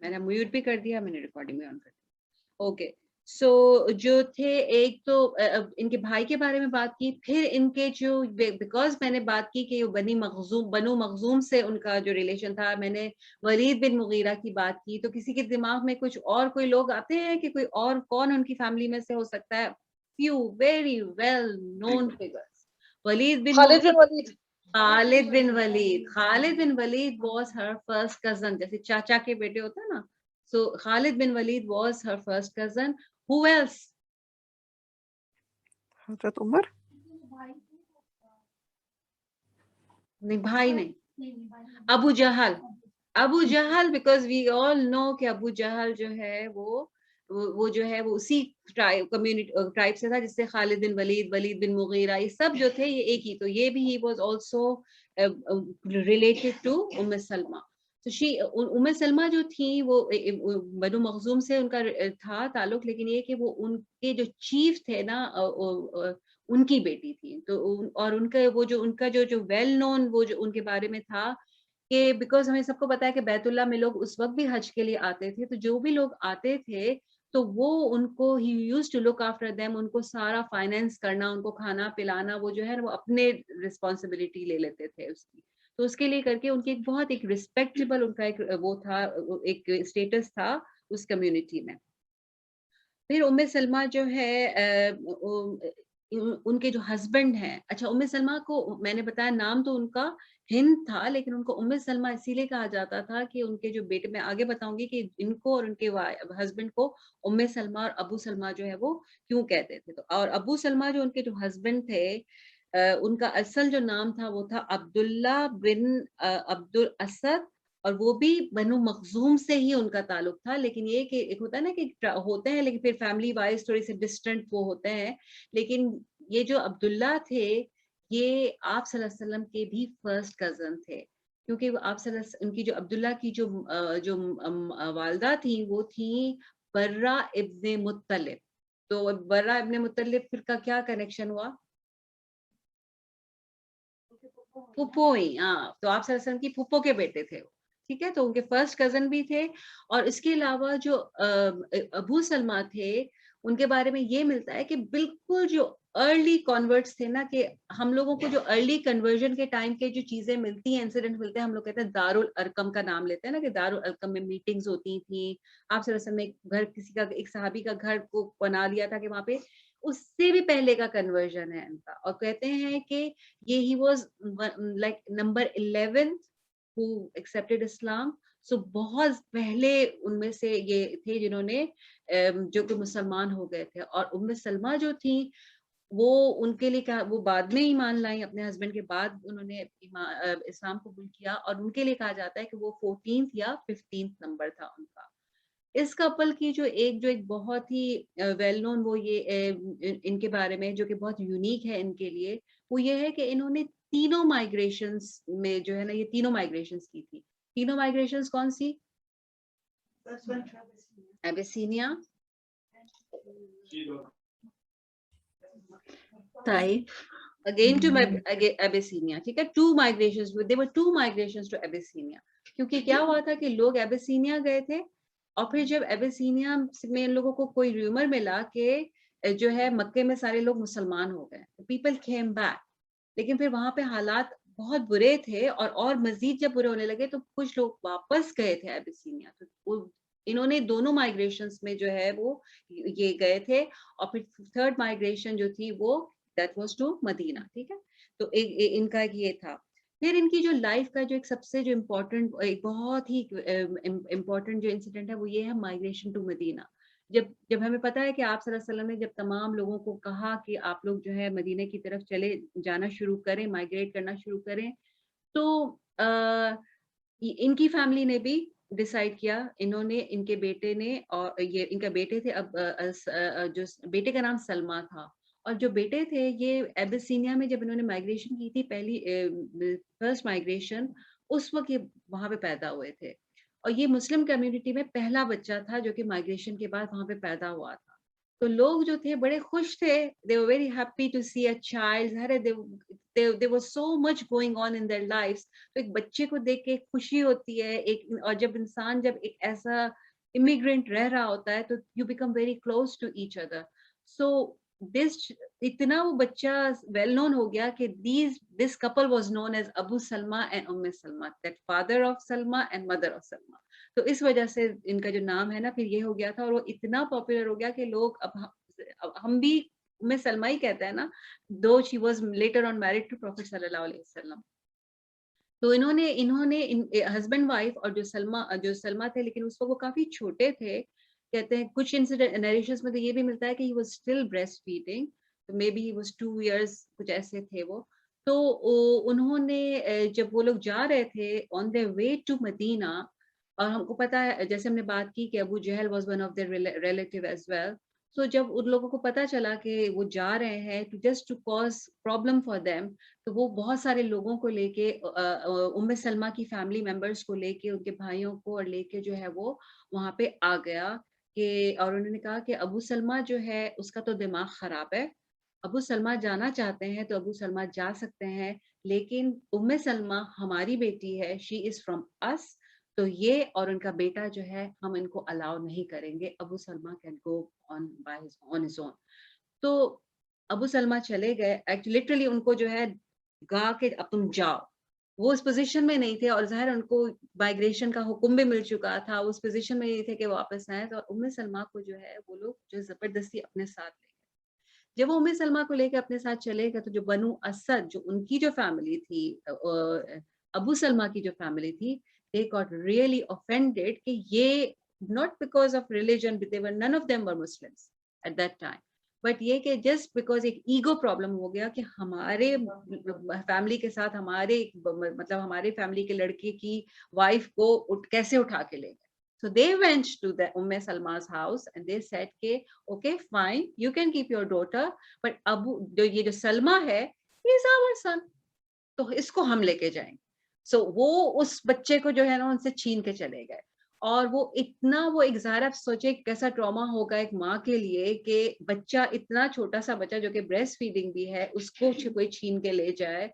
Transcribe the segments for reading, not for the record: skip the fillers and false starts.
میں نے میوٹ بھی کر دیا, میں نے ریکارڈنگ بھی آن کر دیا. اوکے, سو جو تھے ایک تو ان کے بھائی کے بارے میں بات کی, پھر ان کے جو بیکاز میں نے بات کی کہ بنو مخزوم سے ان کا جو ریلیشن تھا, میں نے ولید بن مغیرہ کی بات کی, تو کسی کے دماغ میں کچھ اور کوئی لوگ آتے ہیں کہ کوئی اور کون ان کی فیملی میں سے ہو سکتا ہے؟ Few very well known figures. Walid بن خالد بن ولید. خالد بن ولید. خالد بن ولید واز ہر فرسٹ کزن, جیسے چاچا کے بیٹے ہوتے ہیں نا. So Khalid bin Walid was her first cousin. Who else? حضرت عمر. نہیں, بھائی نہیں. ابو جہل. ابو جہل, because we all know کہ ابو جہل جو ہے وہ جو ہے وہ اسی ٹرائب سے تھا جس سے خالد بن ولید, ولید بن مغیرہ, یہ سب جو تھے یہ ایک ہی. تو یہ بھی he was also related to ام سلمہ. تو ام سلمہ جو تھی وہ بنو مخزوم سے ان کا تھا تعلق, لیکن یہ کہ وہ ان کے جو چیف تھے نا ان کی بیٹی تھی. تو اور ان کا وہ جو ان کا جو ویل نون وہ جو ان کے بارے میں تھا کہ بیکاز ہمیں سب کو پتا ہے کہ بیت اللہ میں لوگ اس وقت بھی حج کے لیے آتے تھے, تو جو بھی لوگ آتے تھے تو وہ ان کو ہی used to look after them, ان کو سارا فائنینس کرنا, ان کو کھانا پلانا, وہ جو ہے وہ اپنے رسپانسبلٹی لے لیتے تھے اس کی. تو اس کے لیے کر کے ان کی ایک بہت ایک ریسپیکٹیبل ان کا ایک وہ تھا, ایک اسٹیٹس تھا اس کمیونٹی میں. پھر ام سلمہ جو ہے ان کے جو ہسبینڈ ہیں, اچھا ام سلمہ کو میں نے بتایا نام تو ان کا ہند تھا, لیکن ان کو ام سلمہ اسی لیے کہا جاتا تھا کہ ان کے جو بیٹے, میں آگے بتاؤں گی کہ ان کو اور ان کے ہسبینڈ کو ام سلمہ اور ابو سلمہ جو ہے وہ کیوں کہتے تھے. تو اور ابو سلمہ جو ان کے جو ہسبینڈ تھے ان کا اصل جو نام تھا وہ تھا عبداللہ بن عبد الاسد, اور وہ بھی بنو مخزوم سے ہی ان کا تعلق تھا. لیکن یہ کہ ایک ہوتا ہے نا کہ ہوتے ہیں لیکن پھر فیملی وائز تھوڑی سی ڈسٹنٹ وہ ہوتے ہیں, لیکن یہ جو عبداللہ تھے یہ آپ صلی اللہ علیہ وسلم کے بھی فرسٹ کزن تھے, کیونکہ آپ صلی اللہ ان کی جو عبداللہ کی جو والدہ تھیں وہ تھیں برہ ابن مطلب. تو برہ ابن مطلب پھر کا کیا کنیکشن ہوا؟ پھپھو ہی, ہاں. تو آپ صلی اللہ علیہ وسلم کی پھپھو کے بیٹے تھے, ٹھیک ہے. تو ان کے فرسٹ کزن بھی تھے. اور اس کے علاوہ جو ابو سلمہ تھے ان کے بارے میں یہ ملتا ہے کہ بالکل جو ارلی کنورٹس تھے نا, کہ ہم لوگوں کو جو ارلی کنورژن کے ٹائم کے جو چیزیں ملتی ہیں, انسیڈنٹ ملتے ہیں, ہم لوگ کہتے ہیں دارالارقم کا نام لیتے ہیں نا, کہ دارالارقم میں میٹنگز ہوتی تھیں. آپ صلی اللہ علیہ وسلم نے ایک گھر کسی کا ایک صحابی کا گھر کو بنا دیا تھا کہ وہاں پہ اس سے بھی پہلے کا کنورژن ہے ان کا. اور کہتے ہیں کہ یہ he was like number 11 who accepted اسلام. سو بہت پہلے ان میں سے یہ تھے جنہوں نے جو کہ مسلمان ہو گئے تھے. اور ام سلمہ جو تھی وہ ان کے لیے کہا, وہ بعد میں ایمان لائیں, اپنے ہسبینڈ کے بعد انہوں نے اسلام قبول کیا, اور ان کے لیے کہا جاتا ہے کہ وہ 14th یا 15th نمبر تھا ان کا. اس کپل کی جو ایک بہت ہی ویل نون وہ یہ ان کے بارے میں جو کہ بہت یونیک ہے ان کے لیے, وہ یہ ہے کہ انہوں نے تینوں مائگریشنز میں جو ہے نا, یہ تینوں مائگریشنز کی تھی. تینوں مائگریشنز کون سی؟ ایبیسینیا, again to Abyssinia, ٹھیک ہے. 2 migrations, there were 2 migrations to Abyssinia. کیونکہ کیا ہوا تھا کہ لوگ ایبیسینیا گئے تھے, اور پھر جب ایبیسینیا میں ان لوگوں کو کوئی ریومر ملا کہ جو ہے مکے میں سارے لوگ مسلمان ہو گئے, پیپل کیم بیک. لیکن پھر وہاں پہ حالات بہت برے تھے, اور مزید جب برے ہونے لگے تو کچھ لوگ واپس گئے تھے ایبیسینیا. تو انہوں نے دونوں مائگریشنز میں جو ہے وہ یہ گئے تھے. اور پھر تھرڈ مائگریشن جو تھی وہ that was to مدینہ, ٹھیک ہے. تو ان کا یہ تھا. پھر ان کی جو لائف کا جو ایک سب سے جو امپورٹنٹ, ایک بہت ہی امپورٹنٹ جو انسیڈنٹ ہے وہ یہ ہے مائگریشن ٹو مدینہ. جب ہمیں پتا ہے کہ آپ صلی اللہ علیہ وسلم نے جب تمام لوگوں کو کہا کہ آپ لوگ جو ہے مدینہ کی طرف چلے جانا شروع کریں, مائگریٹ کرنا شروع کریں, تو ان کی فیملی نے بھی ڈیسائیڈ کیا, انہوں نے, ان کے بیٹے نے, اور یہ ان کا بیٹے تھے, اب جو بیٹے کا نام سلمہ تھا, اور جو بیٹے تھے یہ ایبیسینیا میں جب انہوں نے مائگریشن کی تھی, پہلی فرسٹ مائگریشن, اس وقت یہ وہاں پہ پیدا ہوئے تھے. اور یہ مسلم کمیونٹی میں پہلا بچہ تھا جو کہ مائگریشن کے بعد وہاں پہ پیدا ہوا تھا. تو لوگ جو تھے بڑے خوش تھے, they were very happy to see a child, there was so much going on in their lives. تو ایک بچے کو دیکھ کے خوشی ہوتی ہے, اور جب انسان جب ایک ایسا امیگرینٹ رہ رہا ہوتا ہے تو you become very close to each other. So this اتنا وہ بچہ well known ہو گیا کہ this couple was known as Abu Salma and Salma, that father of Salma and mother of Salma. تو اس وجہ سے ان کا جو نام ہے نا پھر یہ ہو گیا تھا, اور وہ اتنا پاپولر ہو گیا کہ لوگ اب ہم بھی سلمہ ہی کہتے ہیں نا, though she was later on married to Prophet صلی اللہ علیہ وسلم. تو انہوں نے ہسبینڈ وائف اور جو سلمہ تھے, لیکن اس وقت وہ کافی چھوٹے تھے, کہتے ہیں کچھ نیریشنز میں تو یہ بھی ملتا ہے کہ he was still breastfeeding, maybe he was 2 years, کچھ ایسے تھے وہ. تو انہوں نے جب وہ لوگ جا رہے تھے on their way to مدینہ, اور ہم کو پتا ہے جیسے ہم نے بات کی کہ Abu Jahl was one of their relative as well. So جب ان لوگوں کو پتا چلا کہ وہ جا رہے ہیں just to cause problem for them, تو وہ بہت سارے لوگوں کو لے کے, سلمہ کی فیملی ممبرس کو لے کے, ان کے بھائیوں کو اور لے کے جو ہے وہ وہاں پہ آ گیا کہ, اور انہوں نے کہا کہ ابو سلمہ جو ہے اس کا تو دماغ خراب ہے, ابو سلمہ جانا چاہتے ہیں تو ابو سلمہ جا سکتے ہیں, لیکن سلمہ ہماری بیٹی ہے, شی از فرام اس, تو یہ اور ان کا بیٹا جو ہے ہم ان کو الاؤ نہیں کریں گے, ابو سلمہ can go on his own. تو ابو سلمہ چلے گئے, لٹرلی ان کو جو ہے کہا کہ اب تم جاؤ. وہ اس پوزیشن میں نہیں تھے, اور ظاہر ان کو مائگریشن کا حکم بھی مل چکا تھا, اس پوزیشن میں نہیں تھے کہ واپس آئیں. تو سلمہ کو جو ہے وہ لوگ جو زبردستی اپنے ساتھ لے گئے. جب وہ سلمہ کو لے کے اپنے ساتھ چلے گئے تو جو بنو اسد, جو ان کی جو فیملی تھی, ابو سلمہ کی جو فیملی تھی, they got really offended کہ یہ not because of religion, none of them were Muslims at that time, but یہ کہ just because ایک ایگو پرابلم ہو گیا کہ ہمارے فیملی کے ساتھ مطلب ہمارے فیملی کے لڑکے کی وائف کو کیسے اٹھا کے لے گئے. So they went to the Salma's house and they said کہ okay fine, you can keep your daughter, but یہ جو سلمہ ہے he is our son, تو اس کو ہم لے کے جائیں گے. سو وہ اس بچے کو جو ہے نا ان سے چھین کے چلے گئے, اور وہ ایک ظاہر آپ سوچے کیسا ٹراما ہوگا ایک ماں کے لیے کہ بچہ, اتنا چھوٹا سا بچہ جو کہ بریسٹ فیڈنگ بھی ہے, اس کو کوئی چھین کے لے جائے.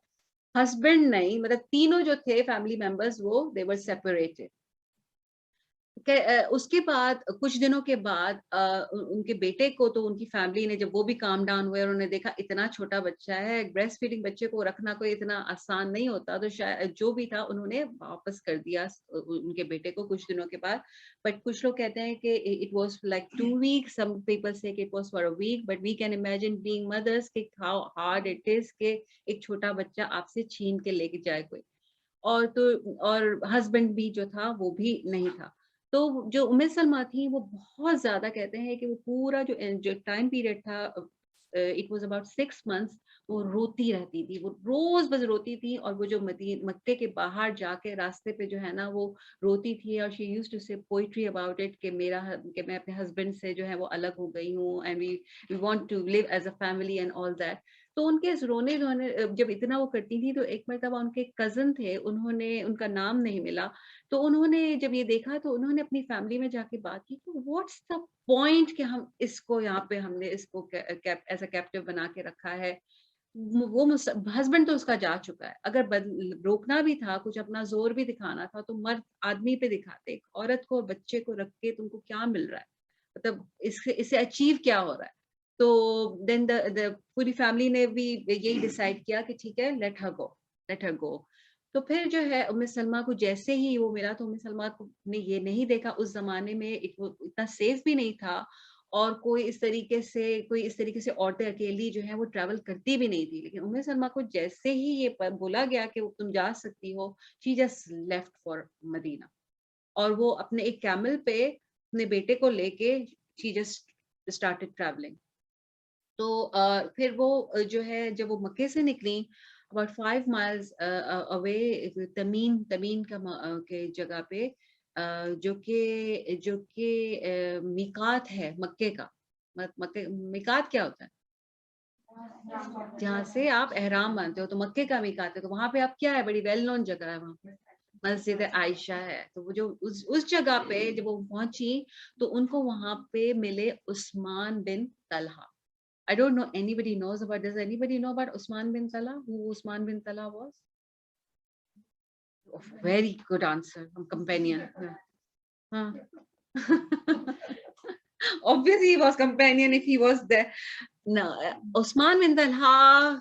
ہسبینڈ نہیں, مطلب تینوں جو تھے فیملی ممبرز وہ they were separated. اس کے بعد کچھ دنوں کے بعد ان کے بیٹے کو, تو ان کی فیملی نے جب وہ بھی کام ڈاؤن ہوئے اور انہوں نے دیکھا اتنا چھوٹا بچہ ہے, بریسٹ فیڈنگ بچے کو رکھنا کوئی اتنا آسان نہیں ہوتا, تو شاید جو بھی تھا انہوں نے واپس کر دیا ان کے بیٹے کو کچھ دنوں کے بعد. بٹ کچھ لوگ کہتے ہیں کہ it was like 2 weeks, some people say it was for a week, but we can imagine being mothers کہ how hard it is کہ ایک چھوٹا بچہ آپ سے چھین کے لے کے جائے کوئی, اور ہسبینڈ بھی جو تھا وہ بھی نہیں تھا. تو جو سلمہ تھی وہ بہت زیادہ کہتے ہیں کہ وہ پورا جو ٹائم پیریڈ تھا, it was about 6 months, وہ روتی رہتی تھی, وہ روز بس روتی تھی, اور وہ جو مکے کے باہر جا کے راستے پہ جو ہے نا وہ روتی تھی, اور she used to say poetry about it کہ میں اپنے ہسبینڈ سے جو ہے وہ الگ ہو گئی ہوں, and we want to live as a family and all that. تو ان کے رونے جب اتنا وہ کرتی تھی, تو ایک مرتبہ ان کے کزن تھے, ان کا نام نہیں ملا, تو انہوں نے جب یہ دیکھا تو انہوں نے اپنی فیملی میں جا کے بات کی کہ واٹس دا پوائنٹ کہ ہم اس کو یہاں پہ ہم نے اس کو ایز اے کیپٹیو بنا کے رکھا ہے. وہ ہسبینڈ تو اس کا جا چکا ہے, اگر روکنا بھی تھا, کچھ اپنا زور بھی دکھانا تھا, تو مرد آدمی پہ دکھاتے, ایک عورت کو اور بچے کو رکھ کے تم کو کیا مل رہا ہے, مطلب اس سے اچیو کیا ہو رہا ہے. تو دین پوری فیملی نے بھی یہی ڈیسائیڈ کیا کہ ٹھیک ہے, لیٹ ہر گو. تو پھر جو ہے سلمہ کو جیسے ہی وہ ملا, تو سلمہ نے یہ نہیں دیکھا, اس زمانے میں اتنا سیف بھی نہیں تھا, اور کوئی اس طریقے سے عورتیں اکیلی جو ہیں وہ ٹریول کرتی بھی نہیں تھی. لیکن سلمہ کو جیسے ہی یہ بولا گیا کہ تم جا سکتی ہو, شی جسٹ لیفٹ فار مدینہ, اور وہ اپنے ایک کیمل پہ اپنے بیٹے کو لے کے شی جسٹ اسٹارٹڈ ٹریولنگ. تو پھر وہ جو ہے جب وہ مکے سے نکلی about 5 miles away, تمیم کے جگہ پہ, جو کہ میقات ہے مکے کا. میقات کیا ہوتا ہے؟ جہاں سے آپ احرام باندھتے ہو, تو مکے کا میقات ہے, تو وہاں پہ آپ کیا ہے, بڑی ویل نون جگہ ہے, وہاں پہ مسجد عائشہ ہے. تو وہ جو اس جگہ پہ جب وہ پہنچی, تو ان کو وہاں پہ ملے عثمان بن Talha. I don't know anybody knows about, does anybody know about Usman bin Talha? Who Usman bin Talha was? Oh, very good answer from companion. Huh. Obviously he was companion if he was there. No, Usman bin Talha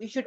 We should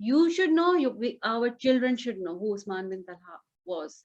You should know, our children should know who Usman bin Talha was.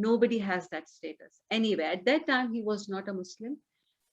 nobody has that status anyway. At that time he was not a Muslim.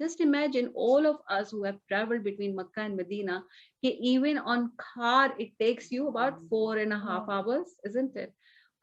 Just imagine all of us who have traveled between Makkah and Medina, even on car it takes you about 4.5 hours, isn't it?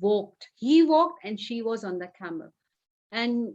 walked, he walked and she was on the camel. And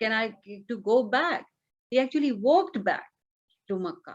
can I to go back. He actually walked back to Makkah.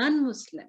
non-Muslim.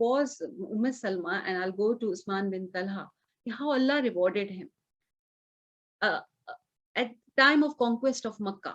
pause Umm Salma and I'll go to Usman bin Talha. How Allah rewarded him at time of conquest of Makkah.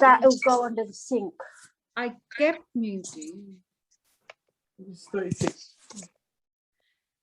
That will go under the sink. I kept muting. 36.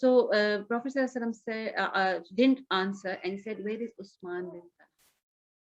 So Prophet ﷺ said, didn't answer, and he said, where is Usman bin Talha?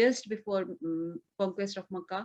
just before conquest of Makkah.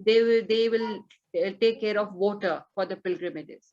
they will take care of water for the pilgrimages.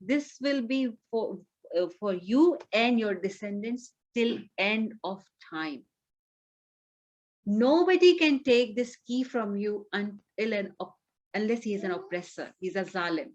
this will be for you and your descendants till end of time. Nobody can take this key from you unless he is an oppressor, he's a zalim.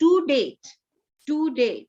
to date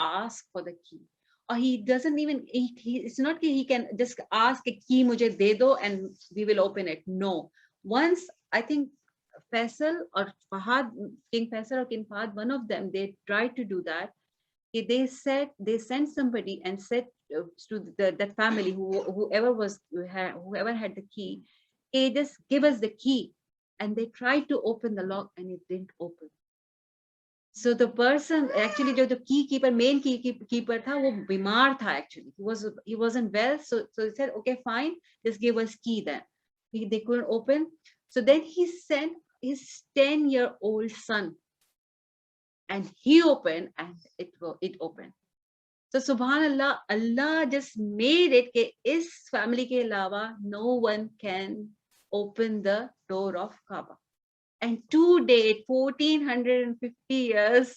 ask for the key. Or he doesn't even, it's not that he can just ask a key mujhe de do and we will open it. No. Once, I think Faisal or Fahad, King Faisal or King Fahad, one of them, they tried to do that. They sent somebody and said to that family, whoever had the key, hey, just give us the key. And they tried to open the lock and it didn't open. So the person actually the main keeper tha, wo bimar tha actually. He wasn't well. So he said, okay, fine, just give us key then. They couldn't open. So then he sent his 10-year-old son and he opened and it opened. So subhanallah, Allah just made it ke is family ke alawa no one can open the door of Kaaba. And to date 1450 years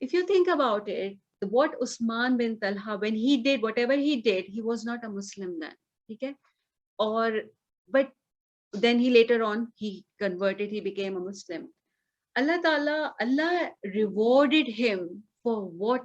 If you think about it, what Usman bin Talha, when he did whatever he did, he was not a Muslim then. Okay? But then he later on, he converted, he became a Muslim. Allah rewarded him for what,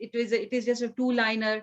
It is just a two-liner.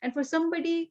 And for somebody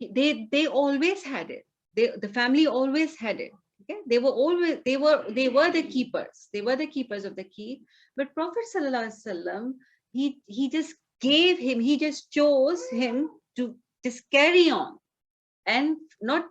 they always had it. The family always had it. Okay, they were the keepers. They were the keepers of the key. But Prophet sallallahu alaihi wasallam, he just chose him to just carry on, and not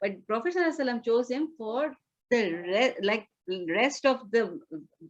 But Prophet sallallahu alaihi wasallam chose him for the rest of the,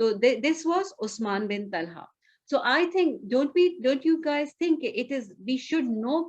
So this was Usman bin Talha. So I think, don't you guys think we should know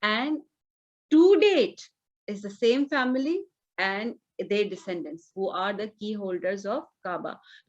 and to date is the same family and their descendants who are the key holders of Kaaba.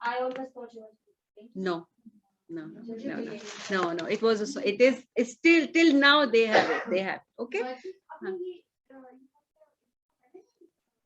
I always thought you were No. It's still till now they have it. Okay.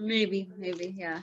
Maybe, yeah.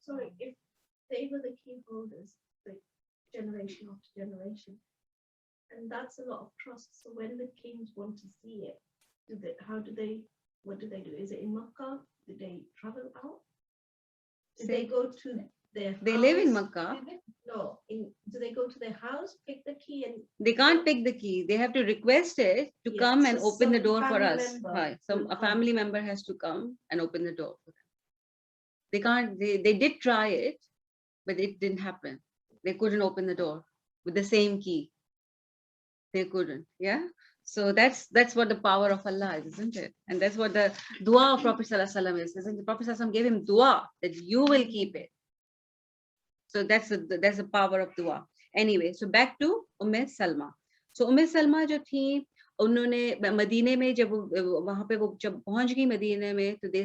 So if they were the key holders, like generation after generation, and that's a lot of trust. So when the kings want to see it, what do they do? Is it in Makkah? Do they travel out? Do they go to their house? They live in Makkah. No, do they go to their house, pick the key, and they can't pick the key? They have to request it to come and open the door for us. Right. A family member has to come and open the door for them. They can't. They did try it, but it didn't happen. They couldn't open the door with the same key. They couldn't. Yeah. So that's what the power of Allah is, isn't it? And that's what the dua of Prophet sallallahu alaihi wasallam is, isn't it? Prophet sallallahu alaihi wasallam gave him dua that you will keep it. So that's the power of dua. Anyway, so back to Salma. So Salma جو تھی انہوں نے مدینے میں جب وہاں پہ وہ جب پہنچ گئی مدینے میں تو the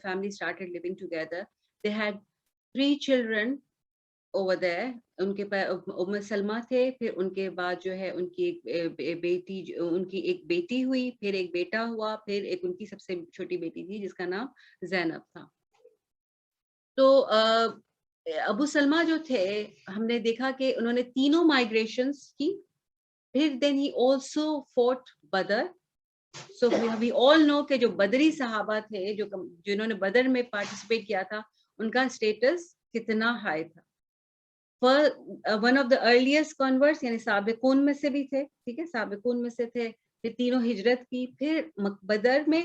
family started living together. They had 3 children over there. ان کے سلمہ تھے, پھر ان کے بعد جو ہے ان کی ایک بیٹی ہوئی, پھر ایک بیٹا ہوا, پھر ایک ان کی سب سے چھوٹی بیٹی تھی جس کا نام زینب تھا. تو ابو سلمہ جو تھے ہم نے دیکھا کہ انہوں نے تینوں مائگریشنز کی. پھر then he also fought Badr. So we all know کہ جو بدری صحابہ تھے جنہوں نے بدر میں پارٹیسپیٹ کیا تھا ان کا اسٹیٹس کتنا ہائی تھا. One of the earliest converts یعنی سابقون میں سے بھی تھے, ٹھیک ہے, سابقون میں سے تھے. پھر تینوں ہجرت کی, پھر بدر میں,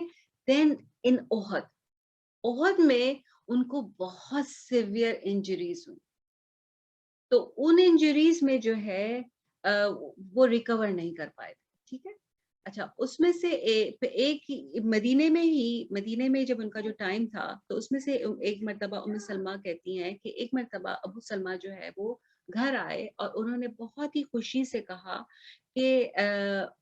then in احد میں ان کو بہت سیویئر انجریز ہوئی. تو ان انجریز میں جو ہے وہ ریکور نہیں کر پائے تھے, ٹھیک ہے. اچھا, اس میں سے ایک مدینے میں جب ان کا جو ٹائم تھا تو اس میں سے ایک مرتبہ سلمہ کہتی ہیں کہ ایک مرتبہ ابو سلمہ جو ہے وہ گھر آئے اور انہوں نے بہت ہی خوشی سے کہا کہ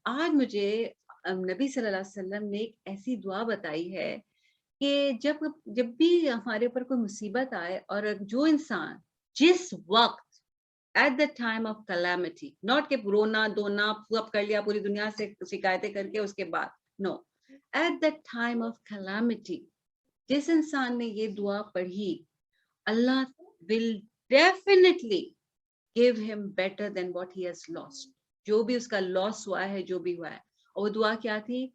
آج مجھے نبی صلی اللہ علیہ وسلم نے ایک ایسی دعا بتائی ہے کہ جب بھی ہمارے اوپر کوئی مصیبت آئے اور جو انسان جس وقت at the time of calamity, not کہ رونا دھونا سب کر لیا پوری دنیا سے شکایتیں کر کے اس کے بعد, no, at the time of calamity جس انسان نے یہ دعا پڑھی اللہ will definitely give him better than what he has lost. جو بھی اس کا لاس ہوا ہے, جو بھی ہوا ہے. اور وہ دعا کیا تھی؟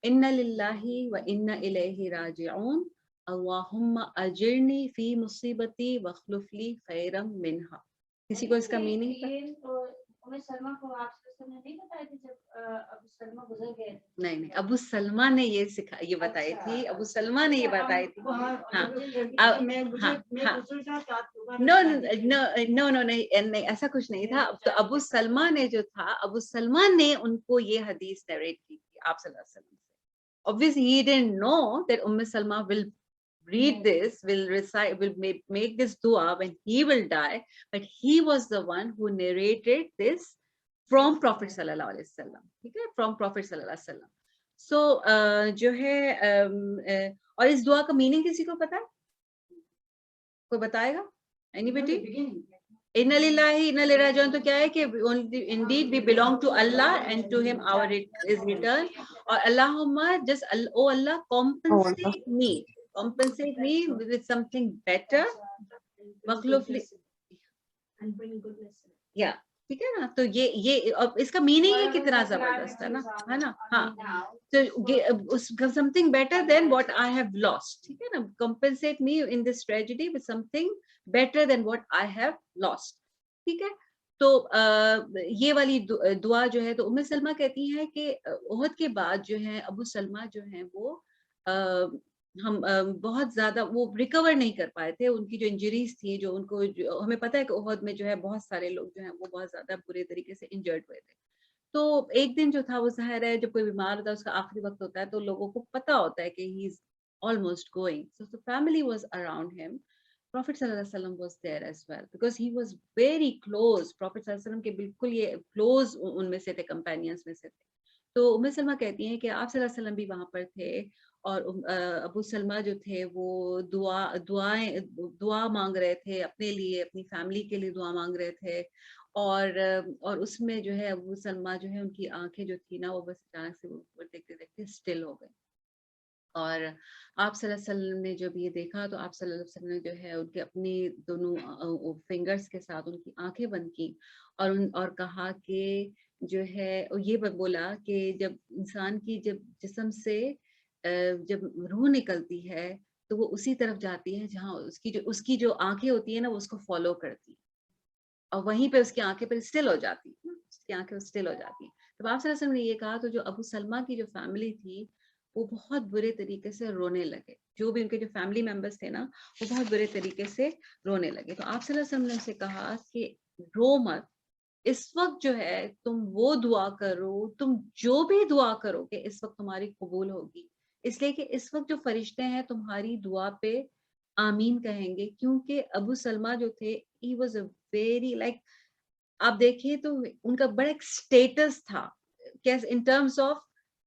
ان للہ و انا الیہ راجعون اللہم اجرنی فی مصیبتی واخلف لی خیرا منہا. کسی کو اس کا میننگ سلمہ کو آپ نے نہیں بتایا تھی جب ابو سلمہ گزر گئے؟ نہیں, ابو سلمہ نے یہ بتائی تھی, ابو سلمہ نے یہ بتائی تھی. نو نہیں, ایسا کچھ نہیں تھا. تو ابو سلمہ نے جو تھا, ابو سلمہ نے ان کو یہ حدیث نریٹ کی تھی آپ صلی اللہ علیہ وسلم سے. Obviously he didn't know that Salma will read this, will recite, will make this dua when he will die, but he was the one who narrated this from Prophet sallallahu alaihi wasallam. Okay, from Prophet sallallahu alaihi wasallam. So جو ہے اور اس دعا کا meaning کسی کو پتا ہے؟ کوئی بتائے گا؟ Anybody? Inna lillahi inna ilaihi raji'un تو کیا ہے کہ indeed we belong to Allah and to him our is return. اور Allahumma just oh Allah compensate me with something better. And bring goodness. Yeah, ٹھیک ہے نا. تو یہ اس کا میننگ ہی کتنا زبردست ہے نا. ہاں, تو something better than what I have lost, ٹھیک ہے نا. Compensate me in this tragedy with something better than what I have lost, ٹھیک ہے. تو یہ والی دعا جو ہے تو سلمہ کہتی ہیں کہ احد کے بعد جو ہے ابو سلمہ جو ہیں وہ ہم بہت زیادہ وہ ریکور نہیں کر پائے تھے. ان کی جو انجریز تھی, جو ان کو ہمیں پتہ ہے کہ احد میں جو ہے بہت سارے لوگ جو ہیں وہ بہت زیادہ برے طریقے سے انجرڈ ہوئے تھے. تو ایک دن جو تھا وہ ظاہر ہے جب کوئی بیمار ہوتا ہے اس کا آخری وقت ہوتا ہے تو لوگوں کو پتہ ہوتا ہے کہ ہی از almost going. So the family was around him. Prophet sallallahu alaihi wasallam was there as well because he was very close. Prophet sallallahu alaihi wasallam کے بالکل یہ close ان میں سے تھے, companions میں سے تھے. تو سلمہ کہتی ہیں کہ آپ صلی اللہ علیہ وسلم بھی وہاں پر تھے اور ابو سلمہ جو تھے وہ دعا مانگ رہے تھے اپنے لیے, اپنی فیملی کے لیے دعا مانگ رہے تھے. اور اس میں جو ہے ابو سلمہ جو ہے ان کی آنکھیں جو تھی نا وہ بس اچانک سے وہ دیکھتے دیکھتے اسٹل ہو گئی. اور آپ صلی اللہ علیہ وسلم نے جب یہ دیکھا تو آپ صلی اللہ علیہ وسلم نے جو ہے ان کے اپنی دونوں فنگرز کے ساتھ ان کی آنکھیں بند کی اور کہا کہ جو ہے یہ بولا کہ جب انسان کی جب جسم سے جب روح نکلتی ہے تو وہ اسی طرف جاتی ہے جہاں اس کی جو آنکھیں ہوتی ہیں نا وہ اس کو فالو کرتی اور وہیں پہ اس کی آنکھیں پہ اسٹل ہو جاتی ہیں, اس کی آنکھیں اسٹل ہو جاتی ہیں. تو آپ صلی اللہ علیہ وسلم نے یہ کہا تو جو ابو سلمہ کی جو فیملی تھی وہ بہت برے طریقے سے رونے لگے. جو بھی ان کے جو فیملی ممبرس تھے نا وہ بہت برے طریقے سے رونے لگے. تو آپ صلی اللہ علیہ وسلم نے ان سے کہا کہ رو مت, اس وقت جو ہے تم وہ دعا کرو, تم جو بھی دعا کرو کہ اس وقت تمہاری قبول ہوگی, اس لیے کہ اس وقت جو فرشتے ہیں تمہاری دعا پہ آمین کہیں گے, کیونکہ ابو سلمہ جو تھے he was a very like, آپ دیکھیں تو ان کا بڑا ایک اسٹیٹس تھا کیسے ان ٹرمز آف,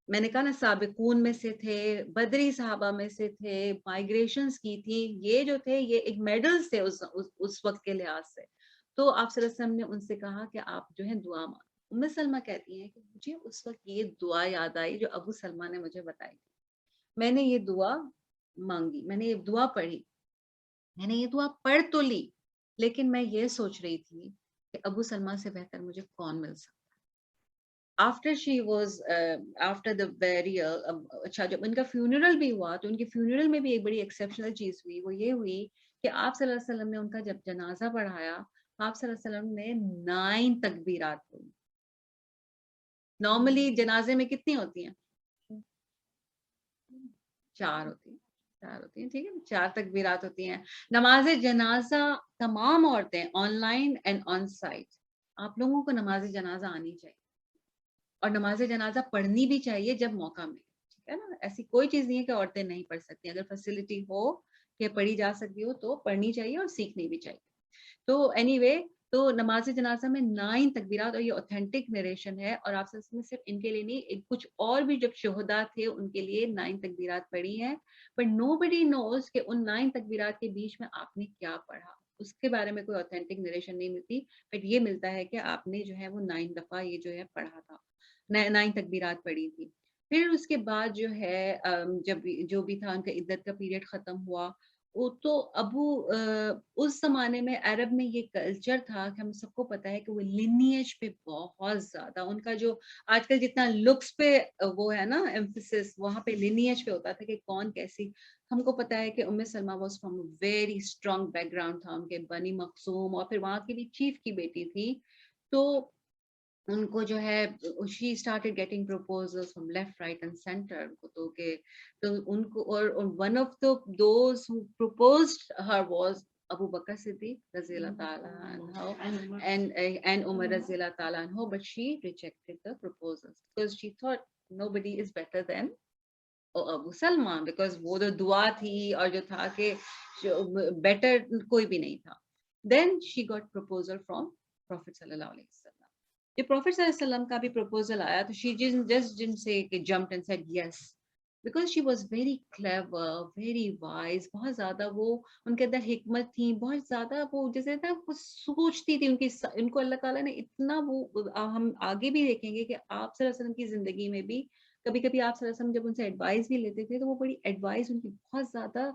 میں نے کہا نا سابقون میں سے تھے, بدری صحابہ میں سے تھے, مائگریشنز کی تھی, یہ جو تھے یہ ایک میڈلز تھے اس وقت کے لحاظ سے. تو آپ صلی اللہ علیہ وسلم نے ان سے کہا کہ آپ جو ہے دعا مانگو. ام سلمہ کہتی ہیں کہ مجھے اس وقت یہ دعا یاد آئی جو ابو سلمہ نے مجھے بتائی. میں نے یہ دعا مانگی, میں نے یہ دعا پڑھی, میں نے یہ دعا پڑھ تو لی, لیکن میں یہ سوچ رہی تھی کہ ابو سلمہ سے بہتر مجھے کون مل سکتا. After she was after the burial, اچھا جب ان کا فیونرل بھی ہوا تو ان کے فیونرل میں بھی ایک بڑی ایکسیپشنل چیز ہوئی, وہ یہ ہوئی کہ آپ صلی اللہ علیہ وسلم نے ان کا جب جنازہ پڑھایا, آپ صلی اللہ علیہ وسلم نے 9 تکبیرات پڑھی. نارملی جنازے میں کتنی ہوتی ہیں؟ 4 ہوتی ہیں, 4 ہوتی ہیں, ٹھیک ہے, 4 تکبیرات ہوتی ہیں. نماز جنازہ تمام عورتیں online and onsite, آپ لوگوں کو نماز جنازہ آنی چاہیے اور نماز جنازہ پڑھنی بھی چاہیے جب موقع ملے, ٹھیک ہے نا. ایسی کوئی چیز نہیں ہے کہ عورتیں نہیں پڑھ سکتی, اگر فیسلٹی ہو کہ پڑھی جا سکتی ہو تو پڑھنی چاہیے اور سیکھنی بھی چاہیے. تو اینی وے, تو نماز جنازہ میں 9 تکبیرات, اور یہ اوتھینٹک نریشن ہے, اور آپ میں صرف ان کے لیے نہیں, کچھ اور بھی جب شہداء تھے ان کے لیے 9 تکبیرات پڑھی ہیں, بٹ نو بڈی نوز کہ ان 9 تکبیرات کے بیچ میں آپ نے کیا پڑھا, اس کے بارے میں کوئی اوتھینٹک نریشن نہیں ملتی, بٹ یہ ملتا ہے کہ آپ نے جو ہے وہ 9 دفعہ یہ جو ہے پڑھا تھا, 9 تکبیرات پڑھی تھی. پھر اس کے بعد جو ہے جب جو بھی تھا ان کا عدت کا پیریڈ ختم ہوا, وہ تو ابو اس زمانے میں عرب میں یہ کلچر تھا کہ ہم سب کو پتا ہے کہ وہ لینیج پہ بہت زیادہ, ان کا جو آج کل جتنا لکس پہ وہ ہے نا ایمفیسس, وہاں پہ لینیج پہ ہوتا تھا کہ کون کیسی. ہم کو پتا ہے کہ Umm Salama was from very strong background تھا, ان کے بنی مخزوم, اور پھر وہاں کی بھی چیف کی بیٹی تھی. تو ان کو جو ہے she started getting proposals from left, right and center. تو ان کو, اور one of those who proposed her was Abu Bakr Siddiq رضی اللہ تعالیٰ عنہ and Umar رضی اللہ تعالیٰ عنہ, but she rejected the proposals because she thought nobody is better than Abu Salama, because وہ جو دعا تھی اور جو تھا کہ بیٹر کوئی بھی نہیں تھا. Then she got proposal from Prophet صلی اللہ علیہ وسلم. جب پروفیٹ صلی اللہ علیہ وسلم کا بھی پروپوزل آیا تو she just didn't say کہ jumped and said yes, because she was very clever, very wise, بہت زیادہ وہ ان کے اندر حکمت تھی, بہت زیادہ وہ جیسے نا وہ سوچتی تھی, ان کو اللہ تعالیٰ نے اتنا وہ, ہم آگے بھی دیکھیں گے کہ آپ صلی اللہ علیہ وسلم کی زندگی میں بھی کبھی کبھی آپ صلی اللہ علیہ وسلم جب ان سے ایڈوائز بھی لیتے تھے تو وہ بڑی ایڈوائز ان کی بہت زیادہ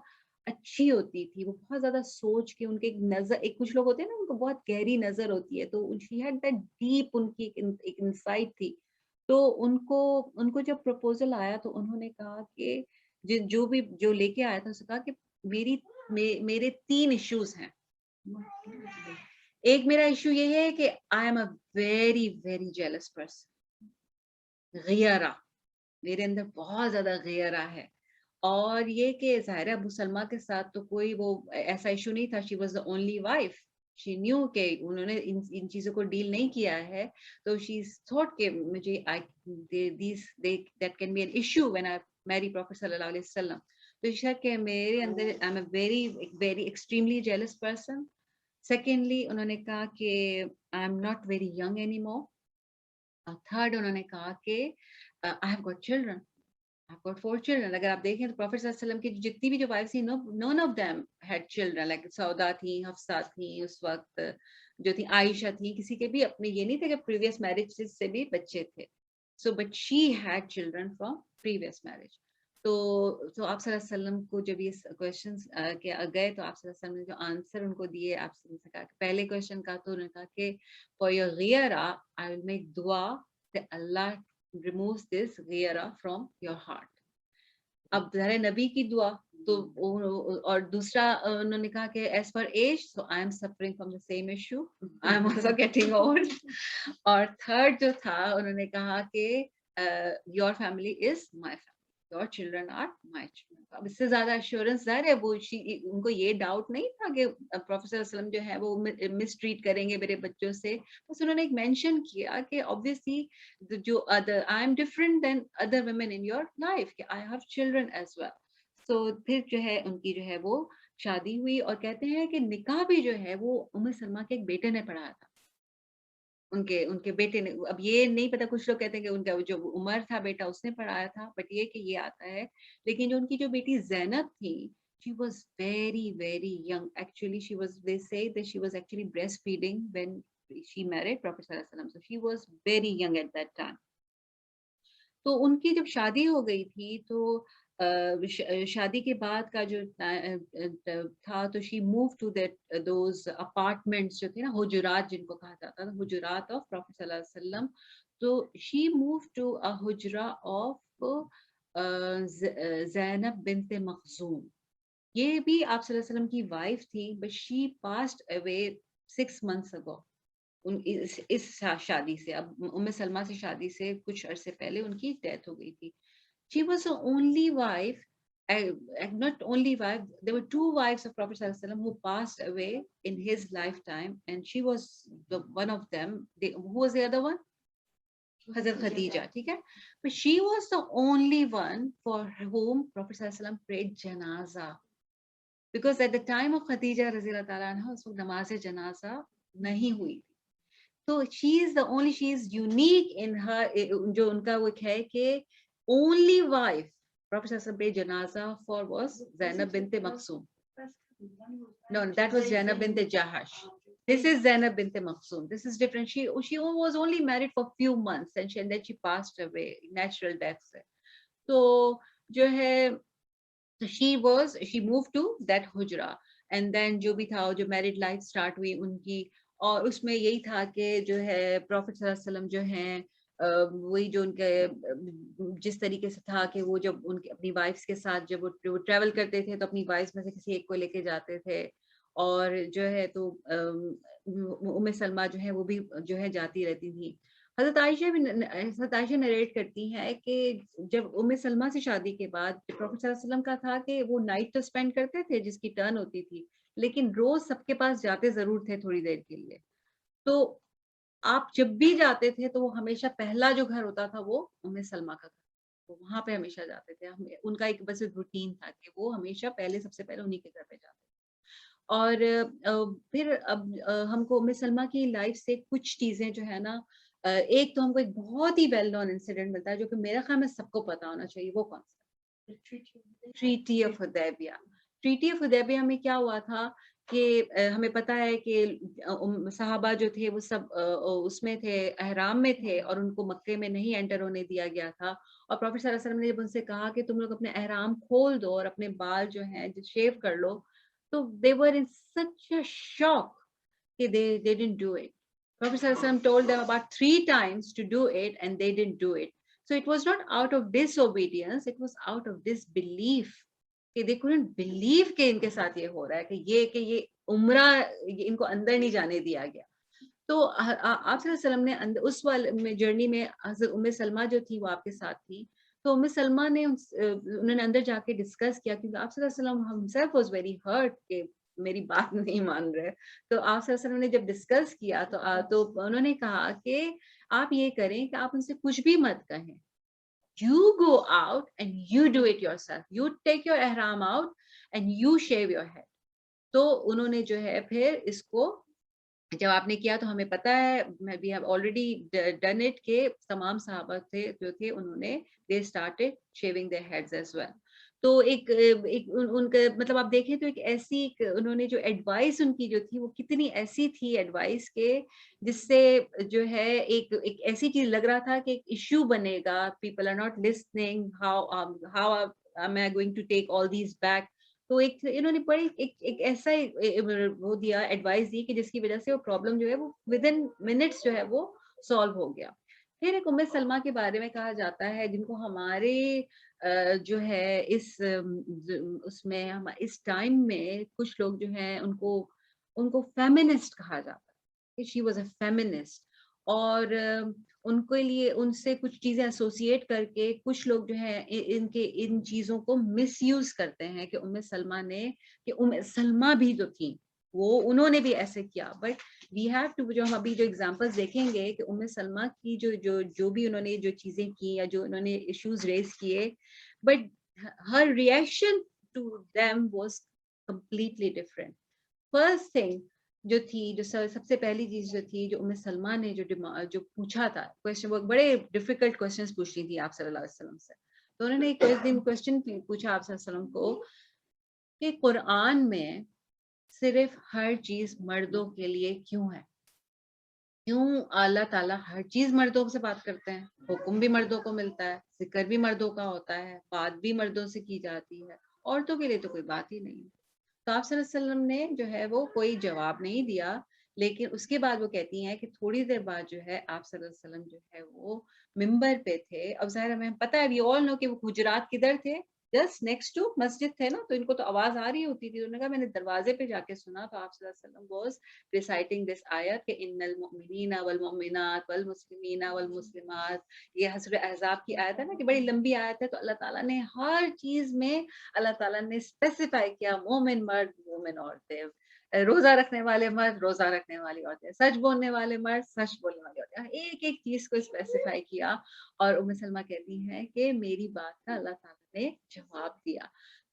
اچھی ہوتی تھی, وہ بہت زیادہ سوچ کے, ان کے ایک نظر, ایک کچھ لوگ ہوتے ہیں نا ان کو بہت گہری نظر ہوتی ہے, تو she had that deep, ان کی ایک انسائٹ تھی. تو ان کو جب پروپوزل آیا تو انہوں نے کہا کہ جو بھی جو لے کے آیا تھا اس نے کہا کہ میرے 3 ایشوز ہیں. ایک میرا ایشو یہ ہے کہ I am a very very jealous person, غیرہ, میرے اندر بہت زیادہ غیرہ ہے, اور یہ کہ ظاہر ابو سلمہ کے ساتھ تو کوئی وہ ایسا ایشو نہیں تھا, she was the only wife, she knew کہ انہوں نے ان چیزوں کو ڈیل نہیں کیا ہے, تو she thought کہ مجھے that can be an issue when I marry Prophet صلی اللہ علیہ وسلم. تو شک کہ میرے اندر I'm a very very extremely jealous person. Secondly انہوں نے کہا کہ I'm not very young anymore. Third انہوں نے کہا کہ I have got children. I've got 4 children. اگر آپ دیکھیں تو پروفیٹ صلی اللہ علیہ وسلم کی جتنی بھی جو وائفز تھیں, none of them had children. Like سودا تھیں, حفصہ تھیں, اس وقت جو تھیں عائشہ تھیں, کسی کے بھی اپنے یہ نہیں تھے کہ previous marriage سے بھی بچے تھے. So but she had children from previous marriage. تو آپ صلی اللہ علیہ وسلم کو جب یہ کوشچنس کے گئے تو آپ صلی اللہ علیہ وسلم نے جو آنسر ان کو دیے, آپ سے کہا کہ پہلے کوشچن کا تو انہوں نے کہا کہ for your غیرہ I will make dua that Allah removes this غیرہ from your heart. اب ظاہر نبی کی دعا تو, اور دوسرا انہوں نے کہا کہ as per age so I am suffering from the same issue, I am also getting old. اور تھرڈ جو تھا انہوں نے کہا کہ your family is my family, your children are my children. اب اس سے زیادہ ایشورنس ظاہر ہے وہ ان کو یہ ڈاؤٹ نہیں تھا کہ پروفیٹ صلی اللہ علیہ وسلم جو ہے وہ مس ٹریٹ کریں گے میرے بچوں سے, بس انہوں نے ایک مینشن کیا کہ obviously جو I am different than other women in your life کہ I have children as well. So پھر جو ہے ان کی جو ہے وہ شادی ہوئی اور کہتے ہیں کہ نکاح بھی جو ہے وہ سلمہ کے ایک بیٹے نے پڑھایا تھا. ان کے بیٹے نے, اب یہ نہیں پتا, کچھ لوگ کہتے ہیں کہ ان کا جو عمر تھا بیٹا اس نے پڑھایا تھا, بٹ یہ کہ یہ آتا ہے. لیکن جو ان کی جو بیٹی زینب تھی, she was very very young. Actually she was, they say that she was actually breastfeeding when she married Prophet sallallahu alaihi wasallam. So she was very young at that time. تو ان کی جب شادی ہو گئی تھی تو شادی کے بعد کا جو تھا تو she move to that those apartments جو تھے نا, حجرات جن کو کہا جاتا تھا, حجرات آف پروفیٹ صلی اللہ علیہ وسلم. تو she move to a حجرہ of زینب بنت مخزوم. یہ بھی آپ صلی اللہ علیہ وسلم کی وائف تھی, but she passed away 6 months ago. اس شادی سے, اب سلمہ سے شادی سے کچھ عرصے پہلے ان کی ڈیتھ ہو گئی تھی. She was the only wife, not only wife, there were 2 wives of Prophet sallallahu alaihi wasallam who passed away in his lifetime, and she was the one of them. Who was the other one? Hazrat Khadija, ٹھیک ہے. But she was the only one for whom Prophet sallallahu alaihi wasallam prayed janazah, because at the time of Khadija رضی اللہ تعالیٰ عنہ اس وقت نماز جنازہ نہیں ہوئی. تو she is the only, she is unique in her, جو ان کا وہ ہے کہ only wife Prophet sallallahu alaihi wasallam prayed janazah for was Zainab bint Makhzum. No, that was Zainab bint Jahash. This is Zainab bint Makhzum. This is different. She was only married for few months and then she passed away, natural death se. So جو ہے she moved to that hujra, and then جو بھی تھا, جو married life start ہوئی ان کی, اور اس میں یہی تھا کہ جو ہے پروفیٹ صلی اللہ علیہ وسلم جو ہیں وہی جو ان کے جس طریقے سے تھا کہ وہ جب ان کی اپنی وائفس کے ساتھ جب وہ ٹریول کرتے تھے تو اپنی وائفس میں سے کسی ایک کو لے کے جاتے تھے, اور جو ہے تو سلمہ جو ہے وہ بھی جو ہے جاتی رہتی تھی. حضرت عائشہ نریٹ کرتی ہے کہ جب سلمہ سے شادی کے بعد پروفیٹ صلی اللہ علیہ وسلم کا تھا کہ وہ نائٹ تو اسپینڈ کرتے تھے جس کی ٹرن ہوتی تھی, لیکن روز سب کے پاس جاتے ضرور تھے تھوڑی دیر کے لیے. تو آپ جب بھی جاتے تھے تو وہ ہمیشہ پہلا جو گھر ہوتا تھا وہ سلمہ کا گھر, وہ وہاں پہ ہمیشہ جاتے تھے. ان کا ایک بس روٹین تھا کہ وہ ہمیشہ پہلے سب سے پہلے انہی کے گھر پہ جاتے تھے. اور پھر اب ہم کو سلمہ کی لائف سے کچھ چیزیں جو ہے نا, ایک تو ہم کو ایک بہت ہی ویل نون انسیڈنٹ ملتا ہے جو کہ میرا خیال میں سب کو پتا ہونا چاہیے. وہ کون سا؟ Treaty of Hudaibiya. Treaty of Hudaibiya میں کیا ہوا تھا کہ ہمیں پتا ہے کہ صحابہ جو تھے وہ سب اس میں تھے, احرام میں تھے, اور ان کو مکے میں نہیں انٹر ہونے دیا گیا تھا. اور پروفیٹ صلی اللہ علیہ وسلم نے جب ان سے کہا کہ تم لوگ اپنے احرام کھول دو اور اپنے بال جو ہیں شیو کر لو, تو they were in such a shock کہ they didn't do it. Prophet sallallahu alaihi wasallam told them about 3 times to do it and they didn't do it. So it was not out of disobedience, it was out of disbelief. کہ they couldn't believe کہ ان کے ساتھ یہ ہو رہا ہے, کہ یہ عمرہ ان کو اندر نہیں جانے دیا گیا. تو آپ صلی اللہ علیہ وسلم نے اس والے جرنی میں حضرت سلمہ جو تھی وہ آپ کے ساتھ تھی, تو سلمہ نے انہوں نے اندر جا کے ڈسکس کیا, کیونکہ آپ صلی اللہ علیہ وسلم himself was very hurt کہ میری بات نہیں مان رہے. تو آپ صلی اللہ علیہ وسلم نے جب ڈسکس کیا تو انہوں نے کہا کہ آپ یہ کریں کہ آپ ان سے کچھ بھی مت کہیں, you go out and you do it yourself, you take your ihram out and you shave your head. تو انہوں نے جو ہے پھر اس کو جب آپ نے کیا تو ہمیں پتا ہے we have already done it کہ تمام صحابہ تھے جو تھے انہوں نے they started shaving their heads as well. تو ایک ان کا مطلب آپ دیکھیں تو ایک ایسی انہوں نے جو ایڈوائس ان کی جو تھی وہ کتنی ایسی تھی ایڈوائس کے جس سے جو ہے ایک ایسی چیز لگ رہا تھا کہ ایک ایشو بنے گا, people are not listening, how am I going to take all these back. تو ایک انہوں نے بڑی ایک ایسا وہ دیا ایڈوائس دی کہ جس کی وجہ سے وہ پرابلم جو ہے وہ ودن منٹس جو ہے وہ سالو ہو گیا. پھر ایک سلمہ کے بارے میں کہا جاتا ہے جن کو ہمارے جو ہے اس میں اس ٹائم میں کچھ لوگ جو ہیں ان کو فیمنسٹ کہا جاتا ہے. شی واز اے فیمنسٹ, اور ان کے لیے ان سے کچھ چیزیں ایسوسیٹ کر کے کچھ لوگ جو ہیں ان چیزوں کو مس یوز کرتے ہیں کہ سلمہ نے کہ سلمہ بھی جو تھی وہ انہوں نے بھی ایسے کیا. بٹ وی ہیو ٹو, جو ہم ابھی جو ایگزامپلس دیکھیں گے کہ سلمہ کی جو بھی انہوں نے جو چیزیں کی یا جو انہوں نے ایشوز ریز کیے, but her reaction to them was completely different. First thing جو تھی, جو سب سے پہلی چیز جو تھی, جو سلمہ نے جو پوچھا تھا کوشچن, وہ بڑے ڈیفیکلٹ کوشچنس پوچھ رہی تھی آپ صلی اللہ علیہ وسلم سے. تو انہوں نے ایک دن کوشچن پوچھا آپ صلی اللہ علیہ وسلم کو کہ قرآن میں صرف ہر چیز مردوں کے لیے کیوں ہے, کیوں اللہ تعالیٰ ہر چیز مردوں سے بات کرتے ہیں, حکم بھی مردوں کو ملتا ہے, ذکر بھی مردوں کا ہوتا ہے, بات بھی مردوں سے کی جاتی ہے, عورتوں کے لیے تو کوئی بات ہی نہیں ہے. تو آپ صلی اللہ علیہ وسلم نے جو ہے وہ کوئی جواب نہیں دیا, لیکن اس کے بعد وہ کہتی ہیں کہ تھوڑی دیر بعد جو ہے آپ صلی اللہ علیہ وسلم جو ہے وہ ممبر پہ تھے. اب ظاہر ہمیں پتہ ہے, وی آل نو کہ وہ حجرات کدھر تھے, جسٹ نیکسٹ ٹو مسجد تھے نا, تو ان کو تو آواز آ رہی ہوتی تھی. انہوں نے کہا میں نے دروازے پہ جا کے سنا, تو آپ صلی اللہ علیہ وسلم واز ریسائٹنگ دس آیت کہ ان المؤمنین والمؤمنات والمسلمین والمسلمات, یہ سورہ احزاب کی آیت ہے نا, کہ بڑی لمبی آیت ہے. تو اللہ تعالیٰ نے ہر چیز میں اللہ تعالیٰ نے اسپیسیفائی کیا, مومن مرد مومن عورتیں, روزہ رکھنے والے مرد روزہ رکھنے والی عورتیں, سچ بولنے والے مرد سچ بولنے والی عورتیں, ایک ایک چیز کو اسپیسیفائی کیا. اور ام سلمہ کہتی ہیں کہ میری بات کا اللہ تعالیٰ نے جواب دیا.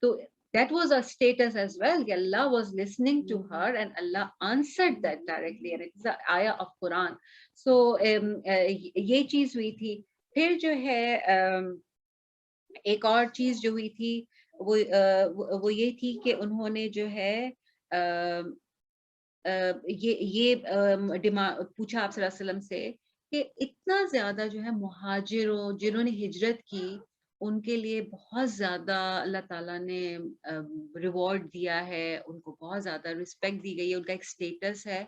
تو that was a status as well, کہ Allah was listening to her and Allah answered that directly, and it's the ayah of Quran. So یہ چیز ہوئی تھی. پھر جو ہے ایک اور چیز جو ہوئی تھی وہ یہ تھی کہ انہوں نے جو ہے یہ پوچھا آپ صلی اللہ علیہ وسلم سے کہ اتنا زیادہ جو ہے مہاجروں جنہوں نے ہجرت کی ان کے لیے بہت زیادہ اللہ تعالیٰ نے ریوارڈ دیا ہے, ان کو بہت زیادہ رسپیکٹ دی گئی ہے, ان کا ایک سٹیٹس ہے.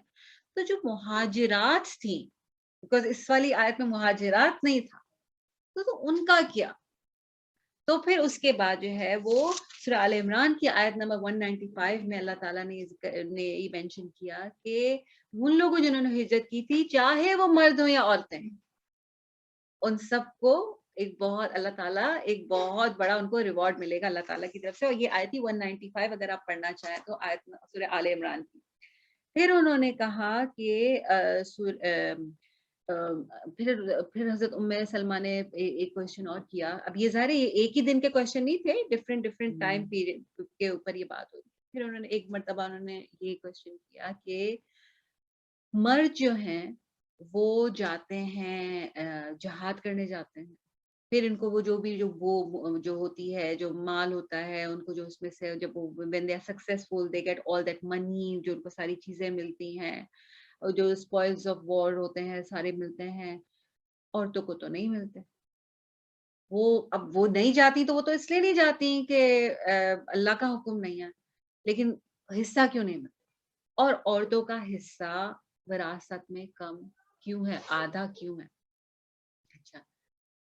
تو جو مہاجرات تھیں, بیکاز اس والی آیت میں مہاجرات نہیں تھا, تو ان کا کیا؟ تو پھر اس کے بعد جو ہے وہ سورہ آل عمران کی آیت نمبر 195 میں اللہ تعالیٰ نے یہ مینشن کیا کہ ان لوگوں جنہوں نے ہجرت کی تھی, چاہے وہ مرد ہوں یا عورتیں, ان سب کو ایک بہت اللہ تعالیٰ ایک بہت بڑا ان کو ریوارڈ ملے گا اللہ تعالیٰ کی طرف سے. اور یہ آیت تھی 195, اگر آپ پڑھنا چاہیں تو آیت سورہ آل عمران کی. پھر انہوں نے کہا کہ پھر حضرت ام سلمہ نے ایک کوشچن اور کیا. اب یہ ظاہر یہ ایک ہی دن کے کوشچن نہیں تھے, ڈفرینٹ ٹائم پیریڈ کے اوپر یہ بات ہوئی. پھر انہوں نے ایک مرتبہ انہوں نے یہ کوشچن کیا کہ مرد جو ہیں وہ جاتے ہیں جہاد کرنے جاتے ہیں, پھر ان کو وہ جو بھی جو ہوتی ہے, جو مال ہوتا ہے ان کو, جو اس میں سے جب when they are successful they get all that money, جو ان کو ساری چیزیں ملتی ہیں, اور جو اسپوائلز آف وار ہوتے ہیں سارے ملتے ہیں. عورتوں کو تو نہیں ملتے. اب وہ نہیں جاتی تو وہ تو اس لیے نہیں جاتی کہ اللہ کا حکم نہیں ہے, لیکن حصہ کیوں نہیں ملتا؟ اور عورتوں کا حصہ وراثت میں کم کیوں ہے, آدھا کیوں ہے؟ اچھا,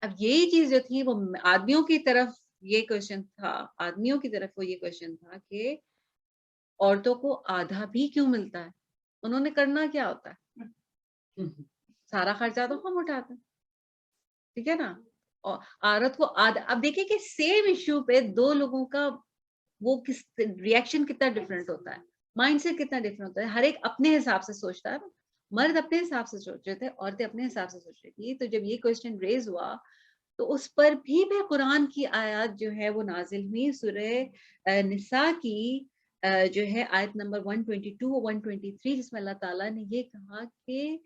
اب یہی چیز جو تھی وہ آدمیوں کی طرف یہ کوشچن تھا, آدمیوں کی طرف وہ یہ کوشچن تھا کہ عورتوں کو آدھا بھی کیوں ملتا ہے؟ انہوں نے کرنا کیا ہوتا ہے؟ سارا خرچہ تو ہم اٹھاتے ہیں, ٹھیک ہے نا. اور عورت کو آدھا, اب دیکھیں کہ سیم ایشو پہ دو لوگوں کا وہ ریئیکشن کتنا ڈفرینٹ ہوتا ہے, مائنڈ سیٹ کتنا ڈفرینٹ ہوتا ہے, ہر ایک اپنے حساب سے سوچتا ہے. مرد اپنے حساب سے سوچ رہے تھے, عورتیں اپنے حساب سے سوچ رہی تھی. تو جب یہ کوشچن ریز ہوا تو اس پر بھی قرآن کی آیات جو ہے وہ نازل ہوئی, سورہ نساء کی جو ہے آیت نمبر 122 اور 123, جس میں اللہ تعالیٰ نے یہ کہا کہ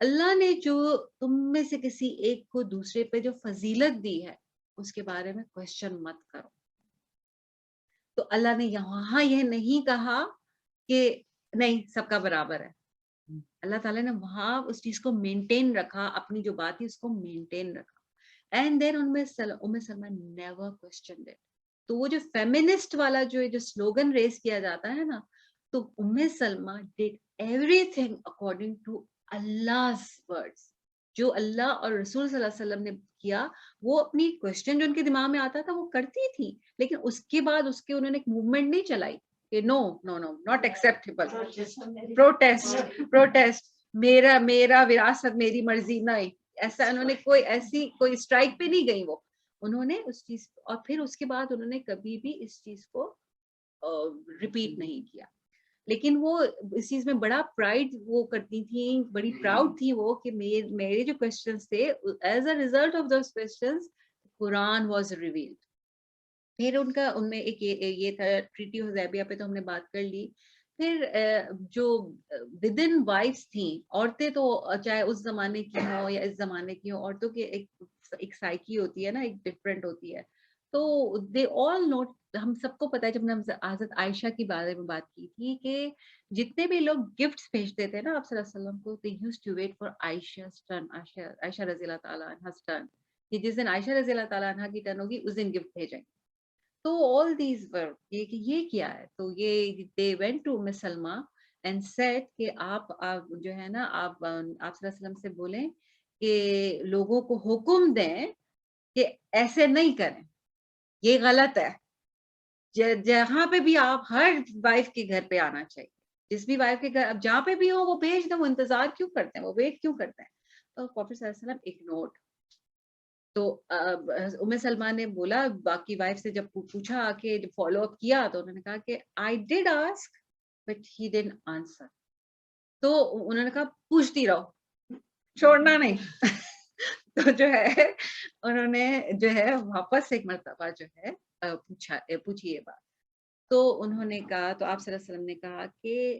اللہ نے جو تم میں سے کسی ایک کو دوسرے پہ جو فضیلت دی ہے اس کے بارے میں کوشچن مت کرو. تو اللہ نے یہاں یہ نہیں کہا کہ نہیں سب کا برابر ہے. اللہ تعالیٰ نے وہاں اس چیز کو مینٹین رکھا, اپنی جو بات تھی اس کو مینٹین رکھا. اینڈ دین ام سلمہ نیور کوسچنڈ اٹ. تو وہ جو فیمنسٹ والا جو سلوگن ریز کیا جاتا ہے نا, تو Umm Salama did everything according to Allah's words. جو اللہ اور رسول صلی اللہ علیہ وسلم نے کیا, وہ اپنی کوشچن جو ان کے دماغ میں آتا تھا وہ کرتی تھی, لیکن اس کے بعد اس کے انہوں نے ایک موومنٹ نہیں چلائی کہ نو ناٹ ایکسیپٹیبل, پروٹیسٹ, میرا وراثت میری مرضی, نہیں ایسا. انہوں نے کوئی اسٹرائک پہ نہیں گئی وہ, انہوں نے اس چیز, اور پھر اس کے بعد انہوں نے کبھی بھی اس چیز کو ریپیٹ نہیں کیا. لیکن وہ اس چیز میں بڑا پرائڈ وہ کرتی تھیں, بڑی پراؤڈ تھی وہ کہ میرے جو کوشچنس تھے, as a result of those questions Quran was revealed. پھر ان میں ایک یہ تھا ٹریٹی حدیبیہ پہ تو ہم نے بات کر لی. پھر جو ود ان وائفس تھیں عورتیں، تو چاہے اس زمانے کی ہوں یا اس زمانے کی ہوں، عورتوں کی ایک سائیکی ہوتی ہے نا، ایک ڈفرینٹ ہوتی ہے. تو دے آل نوٹ، ہم سب کو پتا ہے، جب ہم نے حضرت عائشہ کے بارے میں بات کی تھی کہ جتنے بھی لوگ گفٹس بھیجتے تھے نا آپ صلی اللہ علیہ وسلم کو، they used to wait for عائشہ's turn، عائشہ رضی اللہ تعالیٰ عنہا's turn، کہ جس دن عائشہ رضی اللہ تعالیٰ عنہ کی ٹرن ہوگی اس دن گفٹ بھیجیں. تو all these were کہ یہ کیا ہے، تو یہ they went to Umm Salma and said کہ آپ جو ہے نا آپ صلی اللہ علیہ وسلم سے بولیں کہ لوگوں کو حکم دیں کہ ایسے نہیں کریں، یہ غلط ہے. جہاں پہ بھی آپ، ہر وائف کے گھر پہ آنا چاہیے، جس بھی وائف کے گھر اب جہاں پہ بھی ہو وہ بھیج دیں، وہ انتظار کیوں کرتے ہیں، وہ ویٹ کیوں کرتے ہیں. تو پروفیٹ صلی اللہ علیہ وسلم اگنورڈ. تو ام سلمہ نے بولا باقی وائف سے، جب پوچھا کہ فالو اپ کیا، تو انہوں نے کہا کہ I did ask but he didn't answer. تو انہوں نے کہا پوچھتی رہو، چھوڑنا نہیں. تو جو ہے انہوں نے جو ہے واپس ایک مرتبہ جو ہے پوچھی یہ بات. تو انہوں نے کہا، تو آپ صلی اللہ علیہ وسلم نے کہا کہ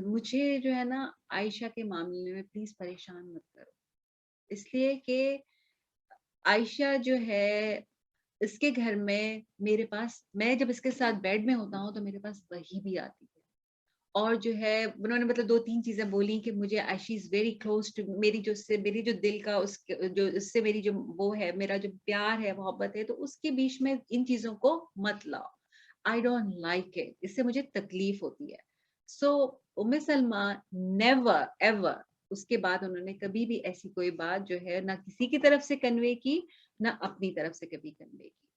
مجھے جو ہے نا عائشہ کے معاملے میں پلیز پریشان مت کرو، اس لیے کہ عائشہ جو ہے اس کے گھر میں میرے پاس، میں جب اس کے ساتھ بیڈ میں ہوتا ہوں تو میرے پاس وہی بھی آتی ہے. اور جو ہے انہوں نے مطلب 2-3 چیزیں بولی کہ مجھے she is very close to میری جو دل کا اس سے میری جو وہ ہے، میرا جو پیار ہے، محبت ہے، تو اس کے بیچ میں ان چیزوں کو مت لاؤ. آئی ڈونٹ لائک اٹ، اس سے مجھے تکلیف ہوتی ہے. سو ام سلمہ نیور ایور، اس کے بعد انہوں نے کبھی بھی ایسی کوئی بات جو ہے نہ کسی کی طرف سے کنوے کی، نہ اپنی طرف سے کبھی کنوے کی.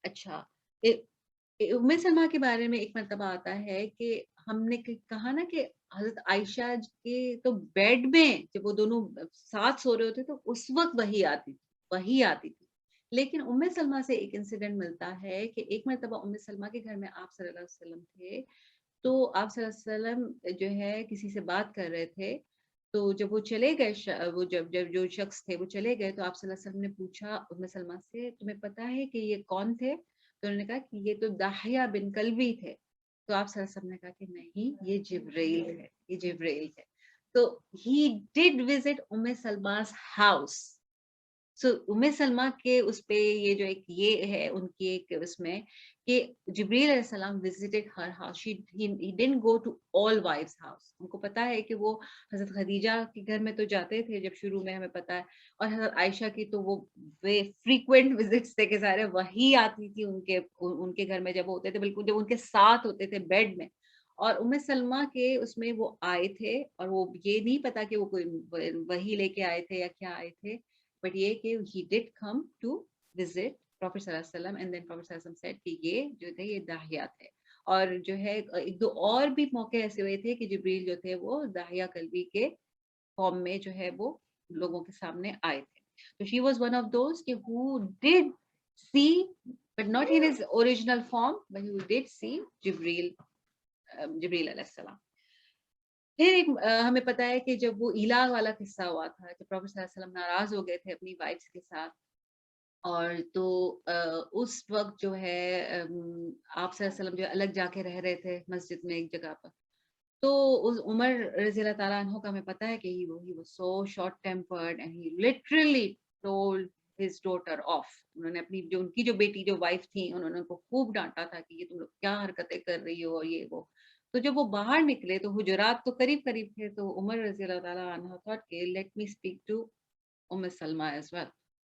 اچھا، ام سلمہ کے بارے میں ایک مرتبہ آتا ہے کہ ہم نے کہا نا کہ حضرت عائشہ کے تو بیڈ میں جب وہ دونوں ساتھ سو رہے ہوتے تو اس وقت وہی آتی تھی. لیکن ام سلمہ سے ایک انسیڈنٹ ملتا ہے کہ ایک مرتبہ ام سلمہ کے گھر میں آپ صلی اللہ علیہ وسلم تھے، تو آپ صلی اللہ علیہ وسلم جو ہے کسی سے بات کر رہے تھے. تو جب وہ چلے گئے، وہ جب جو شخص تھے وہ چلے گئے، تو آپ صلی اللہ علیہ وسلم نے پوچھا ام سلمہ سے، تمہیں پتا ہے کہ یہ کون تھے؟ تو انہوں نے کہا کہ یہ تو داحیہ بن کلبی تھے. تو آپ صلی اللہ علیہ وسلم نے کہا کہ نہیں، یہ جبرائیل ہے. تو he did visit ام سلمہ's house. سو ام سلمہ کے اس پہ یہ جو ایک یہ ہے ان کی ایک اس میں کہ جبریل علیہ السلام visited her house. He didn't go to all wives' house. ان کو پتا ہے کہ وہ حضرت خدیجہ کے گھر میں تو جاتے تھے جب شروع میں، ہمیں پتا ہے، اور حضرت عائشہ کی تو وہ frequent visits تھے کہ سارے وہی آتی تھی ان کے گھر میں جب ہوتے تھے، بالکل جب ان کے ساتھ ہوتے تھے بیڈ میں. اور ام سلمہ کے اس میں وہ آئے تھے، اور وہ یہ نہیں پتا کہ وہ کوئی وہی لے کے آئے تھے یا کیا آئے تھے، بٹ یہ کہ he did come to visit Prophet صلی اللہ علیہ وسلم and then Prophet صلی اللہ علیہ وسلم said کہ یہ جو تھے یہ داحیہ تھے. اور جو ہے ایک دو اور بھی موقع ایسے ہوئے تھے کہ جبریل جو تھے وہ داحیہ کلبی کے فارم میں جو ہے وہ لوگوں کے سامنے آئے تھے. تو she was one of those کہ who did see but not in his original form but who did see جبریل علیہ السلام. پھر ایک ہمیں پتا ہے کہ جب وہ ایلا والا قصہ ہوا تھا، جب پروفیٹ صلی اللہ علیہ وسلم ناراض ہو گئے تھے اپنی وائفس کے ساتھ، اور تو اس وقت جو ہے آپ صلی اللہ علیہ وسلم جو الگ جا کے رہ رہے تھے مسجد میں ایک جگہ پر. تو عمر رضی اللہ تعالیٰ عنہ کا ہمیں پتا ہے کہ he was so short tempered and he literally told his daughter off. انہوں نے اپنی جو ان کی جو بیٹی جو وائف تھی انہوں نے ان کو خوب ڈانٹا تھا کہ یہ تم لوگ کیا حرکتیں کر رہی ہو اور یہ وہ. تو جب وہ باہر نکلے تو حجرات تو قریب تھے، تو عمر رضی اللہ تعالیٰ عنہ thought کہ let me speak to ام سلمہ as well.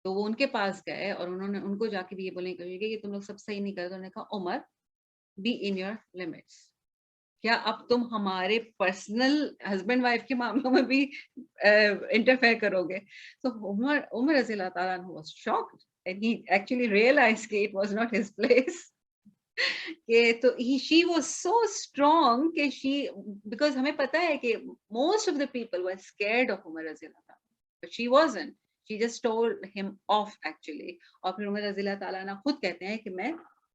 تو وہ ان کے پاس گئے اور انہوں نے ان کو جا کے بھی یہ بولنے کہ یہ تم لوگ سب صحیح نہیں کرتے. انہوں نے کہا عمر be in your limits. کیا اب تم ہمارے پرسنل ہسبینڈ وائف کے معاملوں میں بھی انٹرفیئر کرو گے؟ تو عمر رضی اللہ تعالیٰ عنہ was shocked and he actually realized کہ it was not his place. کہ تو she was so strong کہ because ہمیں پتا ہے کہ most of the people were scared of عمر رضی اللہ تعالیٰ but she wasn't. She just told him off actually. اور پھر عمر رضی اللہ تعالیٰ عنہ خود کہتے ہیں کہ میں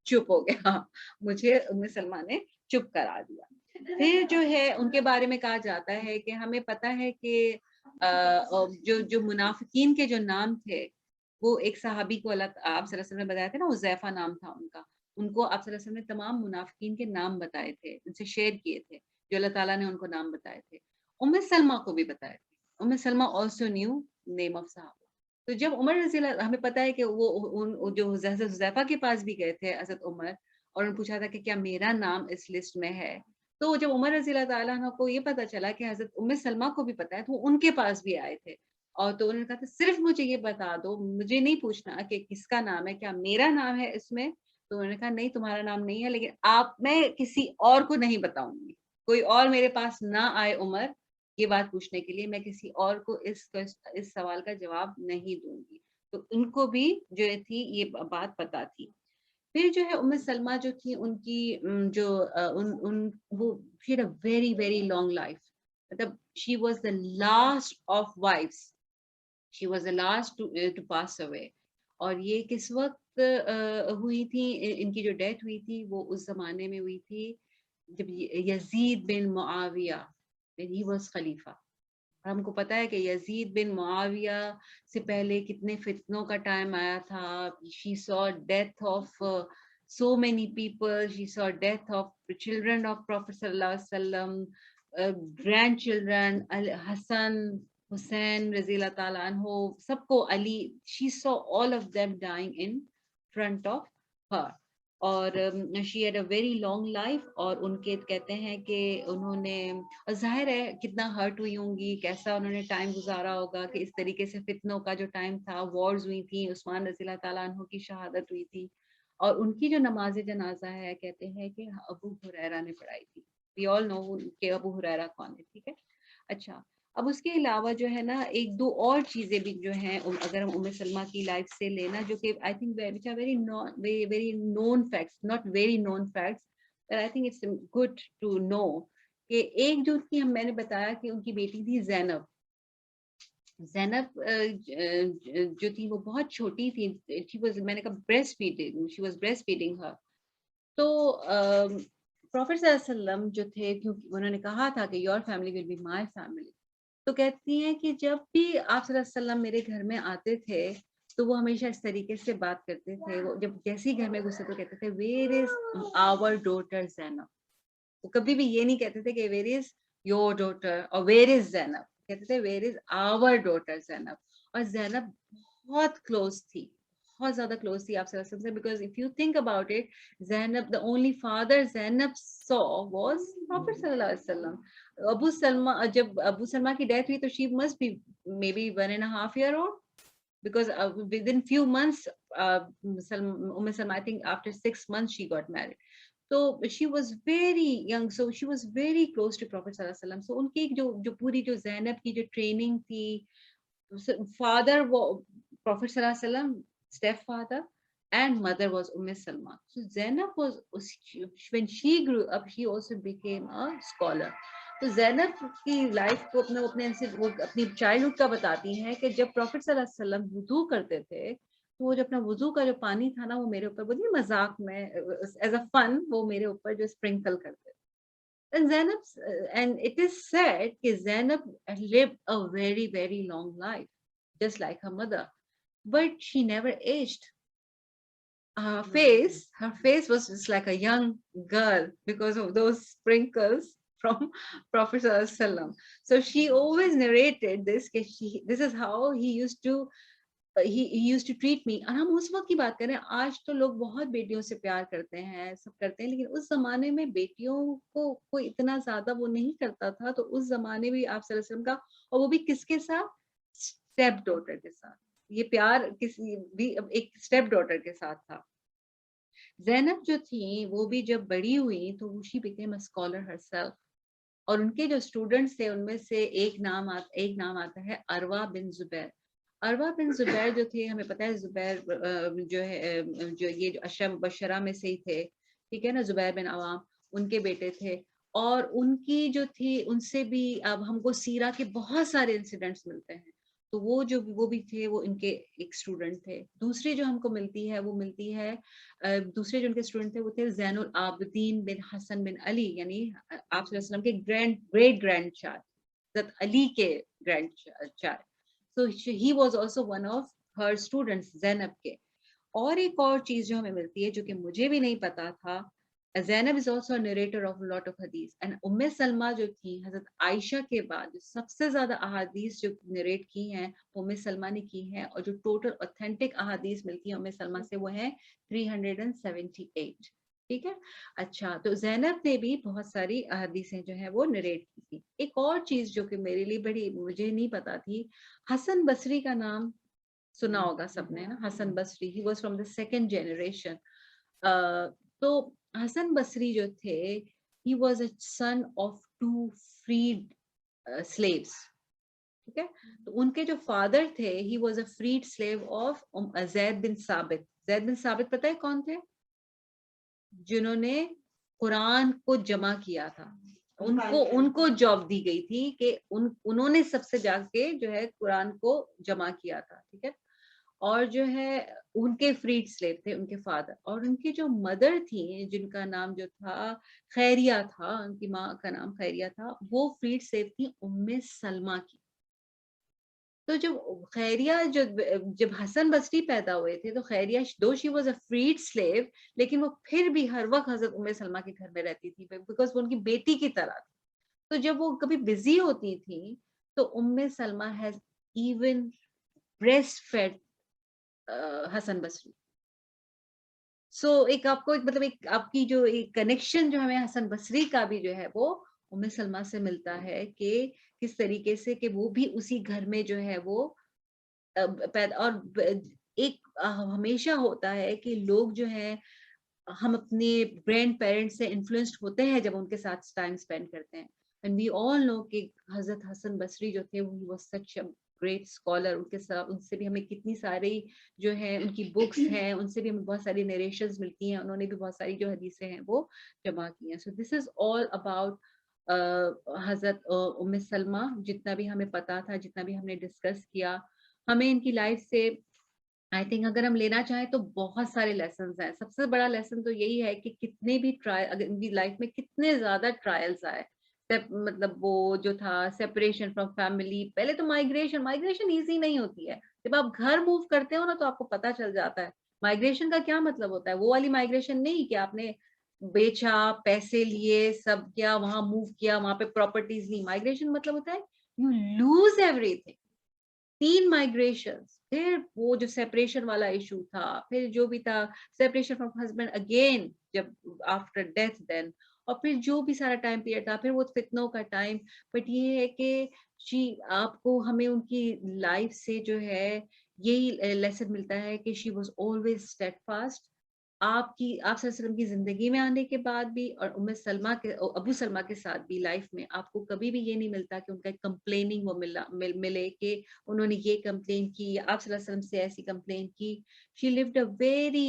چپ ہو گیا، مجھے ام سلمہ نے چپ کرا دیا. پھر جو ہے ان کے بارے میں کہا جاتا ہے کہ ہمیں پتا ہے کہ جو منافقین کے جو نام تھے وہ ایک صحابی کو اللہ آپ صلی اللہ علیہ وسلم نے بتایا تھا نا, حذیفہ نام تھا ان کا, ان کو آپ صلی اللہ علیہ وسلم نے تمام منافقین کے نام بتائے تھے, ان سے شیئر کیے تھے, جو اللہ تعالیٰ نے ان کو نام بتائے تھے. ام سلمہ کو بھی بتائے تھے. ام سلمہ آلسو نیو نیم آف صحابہ. تو جب عمر رضی اللہ, ہمیں پتا ہے کہ وہ جو حضرت حذیفہ کے پاس بھی گئے تھے حضرت عمر, اور انہوں نے پوچھا تھا کہ کیا میرا نام اس لسٹ میں ہے, تو جب عمر رضی اللہ تعالیٰ عنہ کو یہ پتا چلا کہ حضرت ام سلمہ کو بھی پتا ہے, تو ان کے پاس بھی آئے تھے, اور تو انہوں نے کہا تھا صرف مجھے یہ بتا دو, مجھے نہیں پوچھنا کہ کس کا نام ہے, کیا میرا نام ہے اس میں. تو انہوں نے کہا نہیں تمہارا نام نہیں ہے, لیکن میں کسی اور کو نہیں بتاؤں گی, کوئی اور میرے پاس نہ آئے عمر یہ بات پوچھنے کے لیے, میں کسی اور کو اس سوال کا جواب نہیں دوں گی. تو ان کو بھی جو تھی یہ بات پتا تھی. پھر جو ہے ام سلمہ جو تھی, ان کی جو وہ she had a very very long life. مطلب she was the last of wives, she was the last to pass away. اور یہ کس وقت ہوئی تھی, ان کی جو ڈیتھ ہوئی تھی وہ اس زمانے میں ہوئی تھی جب یزید بن معاویہ when he was خلیفہ. ہم کو پتا ہے کہ یزید بن معاویہ سے پہلے کتنے فتنوں کا ٹائم آیا تھا. she saw death of so many people, she saw death of the children of Prophet sallallahu alaihi wasallam, grandchildren, Hassan, Hussein رضی اللہ تعالیٰ عنہ, سب کو علی, she saw all of them dying in front of her. اور she had a very long life. اور ان کے کہتے ہیں کہ انہوں نے, ظاہر ہے کتنا ہرٹ ہوئی ہوں گی, کیسا انہوں نے ٹائم گزارا ہوگا, کہ اس طریقے سے فتنوں کا جو ٹائم تھا, وارز ہوئی تھیں, عثمان رضی اللہ تعالیٰ عنہ کی شہادت ہوئی تھی, اور ان کی جو نماز جنازہ ہے کہتے ہیں کہ ابو ہریرہ نے پڑھائی تھی. we all know کہ ابو ہریرہ کون ہے, ٹھیک ہے. اچھا, اب اس کے علاوہ جو ہے نا ایک دو اور چیزیں بھی جو ہیں, اگر ہم ام سلمہ کی لائف سے لینا, جو کہ I think which are very known facts, not very known facts, but I think it's good to know. کہ ایک جو کی میں نے بتایا کہ ان کی بیٹی تھی زینب. زینب جو تھی وہ بہت چھوٹی تھی, میں نے کہا breast feeding, she was breastfeeding her. تو پروفیٹ صلی اللہ علیہ وسلم جو تھے, کیونکہ انہوں نے کہا تھا کہ your family will be my family, تو کہتی ہیں کہ جب بھی آپ صلی اللہ علیہ وسلم میرے گھر میں آتے تھے تو وہ ہمیشہ اس طریقے سے بات کرتے تھے. وہ جب جیسے ہی گھر میں گھستے تو کہتے تھے where is our daughter زینب. وہ کبھی بھی یہ نہیں کہتے تھے کہ where is your daughter اور where is زینب, کہتے تھے where is our daughter زینب. اور زینب بہت کلوز تھی, بہت زیادہ کلوز تھی آپ صلی اللہ علیہ وسلم سے, because if you think about it, Zainab, the only father Zainab saw was Prophet صلی اللہ علیہ وسلم. ابو سلمہ, جب ابو سلمہ کی ڈیتھ ہوئی تو she must be maybe 1.5 years old, because within few months Salma, I think after 6 months she got married. So she was very young, so she was very close to Prophet صلی اللہ علیہ وسلم. So ان کی جو پوری جو زینب کی جو training تھی, father Prophet صلی اللہ علیہ وسلم, step father, and mother was Salma. So Zainab was, when she grew up, she also became a scholar. تو زینب کی لائف کو اپنی چائلڈہڈ کا بتاتی ہیں کہ جب پروفیٹ صلی اللہ علیہ وسلم وضو کرتے تھے تو وہ جو اپنا وضو کا جو پانی تھا نا, وہ میرے اوپر بڑی مذاق میں ایز اے فن وہ میرے اوپر جو اسپرنکل کرتے تھے. And Zainab, and it is said that Zainab lived a very very long life, just like her mother, but she never aged. Her face was just like a young girl because of those sprinkles from Prophet sallallahu alaihi wasallam. So she always narrated this, this is how he used to treat me. اور ہم اس وقت کی بات کریں, آج تو لوگ بہت بیٹیوں سے پیار کرتے ہیں, سب کرتے ہیں, لیکن اس زمانے میں بیٹیوں کو کوئی اتنا زیادہ وہ نہیں کرتا تھا. تو اس زمانے بھی آپ صلی اللہ علیہ وسلم کا, اور وہ بھی کس کے ساتھ, اسٹیپ ڈاٹر کے ساتھ, یہ پیار کسی بھی ایک اسٹیپ ڈاٹر کے ساتھ تھا. زینب جو تھی وہ بھی جب بڑی ہوئی تو she became a scholar herself. اور ان کے جو اسٹوڈنٹس تھے ان میں سے ایک نام آتا ہے عروہ بن زبیر. عروہ بن زبیر جو تھے, ہمیں پتہ ہے زبیر جو ہے جو یہ جو اشرا مبشرہ میں سے ہی تھے, ٹھیک ہے نا, زبیر بن عوام ان کے بیٹے تھے. اور ان کی جو تھی, ان سے بھی اب ہم کو سیرہ کے بہت سارے انسیڈنٹس ملتے ہیں. تو وہ بھی تھے, وہ ان کے ایک اسٹوڈنٹ تھے. دوسری جو ہم کو ملتی ہے دوسرے جو ان کے اسٹوڈنٹ تھے وہ تھے زین العابدین بن حسن بن علی, یعنی آپ صلی اللہ علیہ وسلم کے گریٹ گرینڈ چائلڈ, حضرت علی کے grand child. So he was also one of her students زینب کے. اور ایک اور چیز جو ہمیں ملتی ہے جو کہ مجھے بھی نہیں پتا تھا, زینب is also a narrator of a lot of hadith, and سلمہ جو تھی حضرت عائشہ کے بعد جو سب سے زیادہ احادیث جو نریٹ کی ہیں سلمہ نے کی ہیں, اور جو ٹوٹل اوتھینٹک احادیث ملتی ہیں سلمہ سے وہ ہیں 378. ٹھیک ہے. اچھا, تو زینب نے بھی بہت ساری احادیثیں جو ہیں وہ نریٹ کی تھی. ایک اور چیز جو کہ میرے لیے بڑی مجھے نہیں پتا تھی, حسن بصری کا نام سنا ہوگا سب نے نا, حسن بصری, he was from the second generation. تو حسن بصری جو تھے, he was a son of 2 freed slaves. ٹھیک ہے. تو ان کے جو فادر تھے, he was a freed slave of زید بن ثابت. زید بن ثابت پتہ ہے کون تھے؟ جنہوں نے قرآن کو جمع کیا تھا. ان کو جاب دی گئی تھی کہ انہوں نے سب سے جا کے جو ہے قرآن کو جمع کیا تھا. ٹھیک ہے. اور جو ہے ان کے فریڈ سلیو تھے ان کے فادر, اور ان کی جو مدر تھی جن کا نام جو تھا خیریہ تھا, ان کی ماں کا نام خیریہ تھا, وہ فریڈ سلیو تھی سلمہ کی. تو جب خیریہ جب حسن بصری پیدا ہوئے تھے تو خیریہ دو she was a freed slave, لیکن وہ پھر بھی ہر وقت حضرت سلمہ کے گھر میں رہتی تھی بیکاز وہ ان کی بیٹی کی طرح تھی. تو جب وہ کبھی بزی ہوتی تھی تو سلمہ ہیز ایون بریسٹ فیڈ حسن بصری. سو ایک آپ کو مطلب ایک آپ کی جو ایک کنیکشن جو ہمیں حسن بصری کا بھی جو ہے وہ سلمہ سے ملتا ہے کہ کس طریقے سے کہ وہ بھی اسی گھر میں جو ہے وہ پیدا. اور ایک ہمیشہ ہوتا ہے کہ لوگ جو ہیں ہم اپنے گرینڈ پیرنٹس سے انفلوئنسڈ ہوتے ہیں جب ان کے ساتھ ٹائم اسپینڈ کرتے ہیں. And we all know کہ حضرت حسن بصری جو تھے وہ was such a great scholar. ان کے ساتھ ان سے بھی ہمیں کتنی ساری جو ہے ان کی بکس ہیں, ان سے بھی ہمیں بہت ساری نریشنز ملتی ہیں, انہوں نے بھی بہت ساری جو حدیثیں ہیں وہ جمع کی ہیں. So this is all about حضرت سلمہ. جتنا بھی ہمیں پتا تھا, جتنا بھی ہم نے ڈسکس کیا, ہمیں ان کی لائف سے آئی تھنک اگر ہم لینا چاہیں تو بہت سارے لیسنز ہیں. سب سے بڑا لیسن تو یہی ہے کہ کتنے بھی ٹرائل, اگر ان کی لائف میں کتنے زیادہ ٹرائلز آئے, مطلب وہ جو تھا سیپریشن فرام فیملی, پہلے تو مائگریشن ایزی نہیں ہوتی ہے. جب آپ گھر موو کرتے ہو نا تو آپ کو پتا چل جاتا ہے مائگریشن کا کیا مطلب ہوتا ہے. وہ والی مائگریشن نہیں کہ آپ نے بیچا, پیسے لیے, سب کیا, وہاں موو کیا, وہاں پہ پراپرٹیز نہیں. مائگریشن مطلب ہوتا ہے you lose every thing. 3 migration, پھر وہ جو سیپریشن والا ایشو تھا, پھر جو بھی تھا سیپریشن فرام ہسبینڈ اگین جب آفٹر ڈیتھ دین, اور پھر جو بھی سارا ٹائم پیریڈ تھا, پھر وہ فتنوں کا ٹائم. بٹ یہ ہے کہ آپ کو ہمیں ان کی لائف سے جو ہے یہی لیسن ملتا ہے کہ she was always steadfast. آپ صلی اللہ علیہ وسلم کی زندگی میں آنے کے بعد بھی, اور سلمہ کے ابو سلمہ کے ساتھ بھی لائف میں آپ کو کبھی بھی یہ نہیں ملتا کہ ان کا کمپلیننگ وہ ملے کہ انہوں نے یہ کمپلین کی, آپ صلی اللہ علیہ وسلم سے ایسی کمپلین کی. She lived a very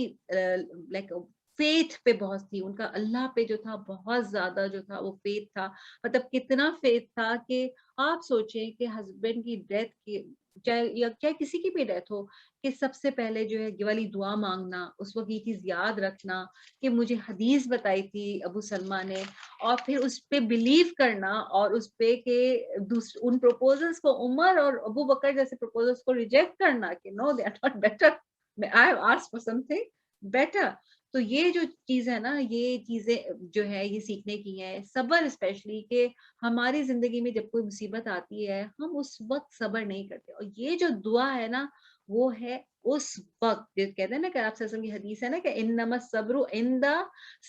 like faith پہ بہت تھی, ان کا اللہ پہ جو تھا بہت زیادہ جو تھا وہ فیتھ تھا. مطلب کتنا فیتھ تھا کہ آپ سوچیں کہ ہسبینڈ کی ڈیتھ کی, چاہے کسی کی بھی ڈیتھ ہو, کہ سب سے پہلے جو ہے یہ والی دعا مانگنا, اس وقت یہ چیز یاد رکھنا کہ مجھے حدیث بتائی تھی ابو سلمہ نے, اور پھر اس پہ بلیو کرنا, اور اس پہ کہ ان پروپوزلس کو, عمر اور ابو بکر جیسے پروپوزلس کو ریجیکٹ کرنا کہ no they are not better, I have asked for something better. تو یہ جو چیز ہے نا, یہ چیزیں جو ہے یہ سیکھنے کی ہیں. صبر اسپیشلی, کہ ہماری زندگی میں جب کوئی مصیبت آتی ہے ہم اس وقت صبر نہیں کرتے, اور یہ جو دعا ہے نا وہ ہے اس وقت, جو کہتے ہیں نا کہ آپ سے کی حدیث ہے نا کہ انما الصبر عند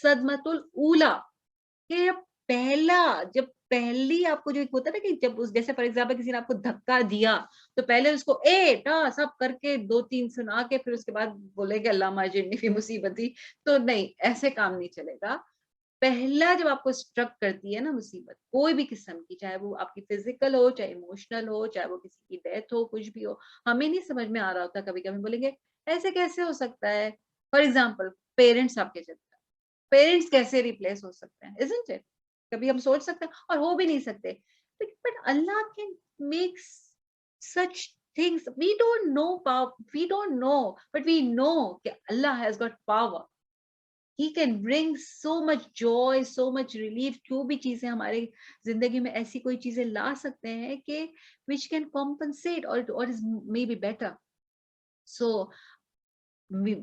صدمۃ الاولی, کہ جب پہلی آپ کو جو ہوتا ہے نا کہ جب جیسے فار ایگزامپل کسی نے آپ کو دھکا دیا تو پہلے اس کو سب کر کے 2-3 سنا کے پھر اس کے بعد بولے کہ اللہ اجرنی فی مصیبتی, تو نہیں, ایسے کام نہیں چلے گا. پہلا جب آپ کو اسٹرک کرتی ہے نا مصیبت کوئی بھی قسم کی, چاہے وہ آپ کی فزیکل ہو, چاہے ایموشنل ہو, چاہے وہ کسی کی ڈیتھ ہو, کچھ بھی ہو, ہمیں نہیں سمجھ میں آ رہا ہوتا. کبھی کبھی بولیں گے ایسے کیسے ہو سکتا ہے, فار ایگزامپل پیرنٹس آپ کے چلتے ہیں, پیرنٹس کیسے ریپلیس ہو سکتے ہیں, isn't it? کبھی ہم سوچ سکتے ہیں اور ہو بھی نہیں سکتے, but Allah can make such things. We don't know, but we know that Allah has got power. He can bring so much joy, so much relief. جو بھی چیزیں ہمارے زندگی میں ایسی کوئی چیزیں لا سکتے ہیں کہ which can compensate or is maybe better. So may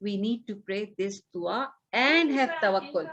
We need to pray this dua and have tawakkul.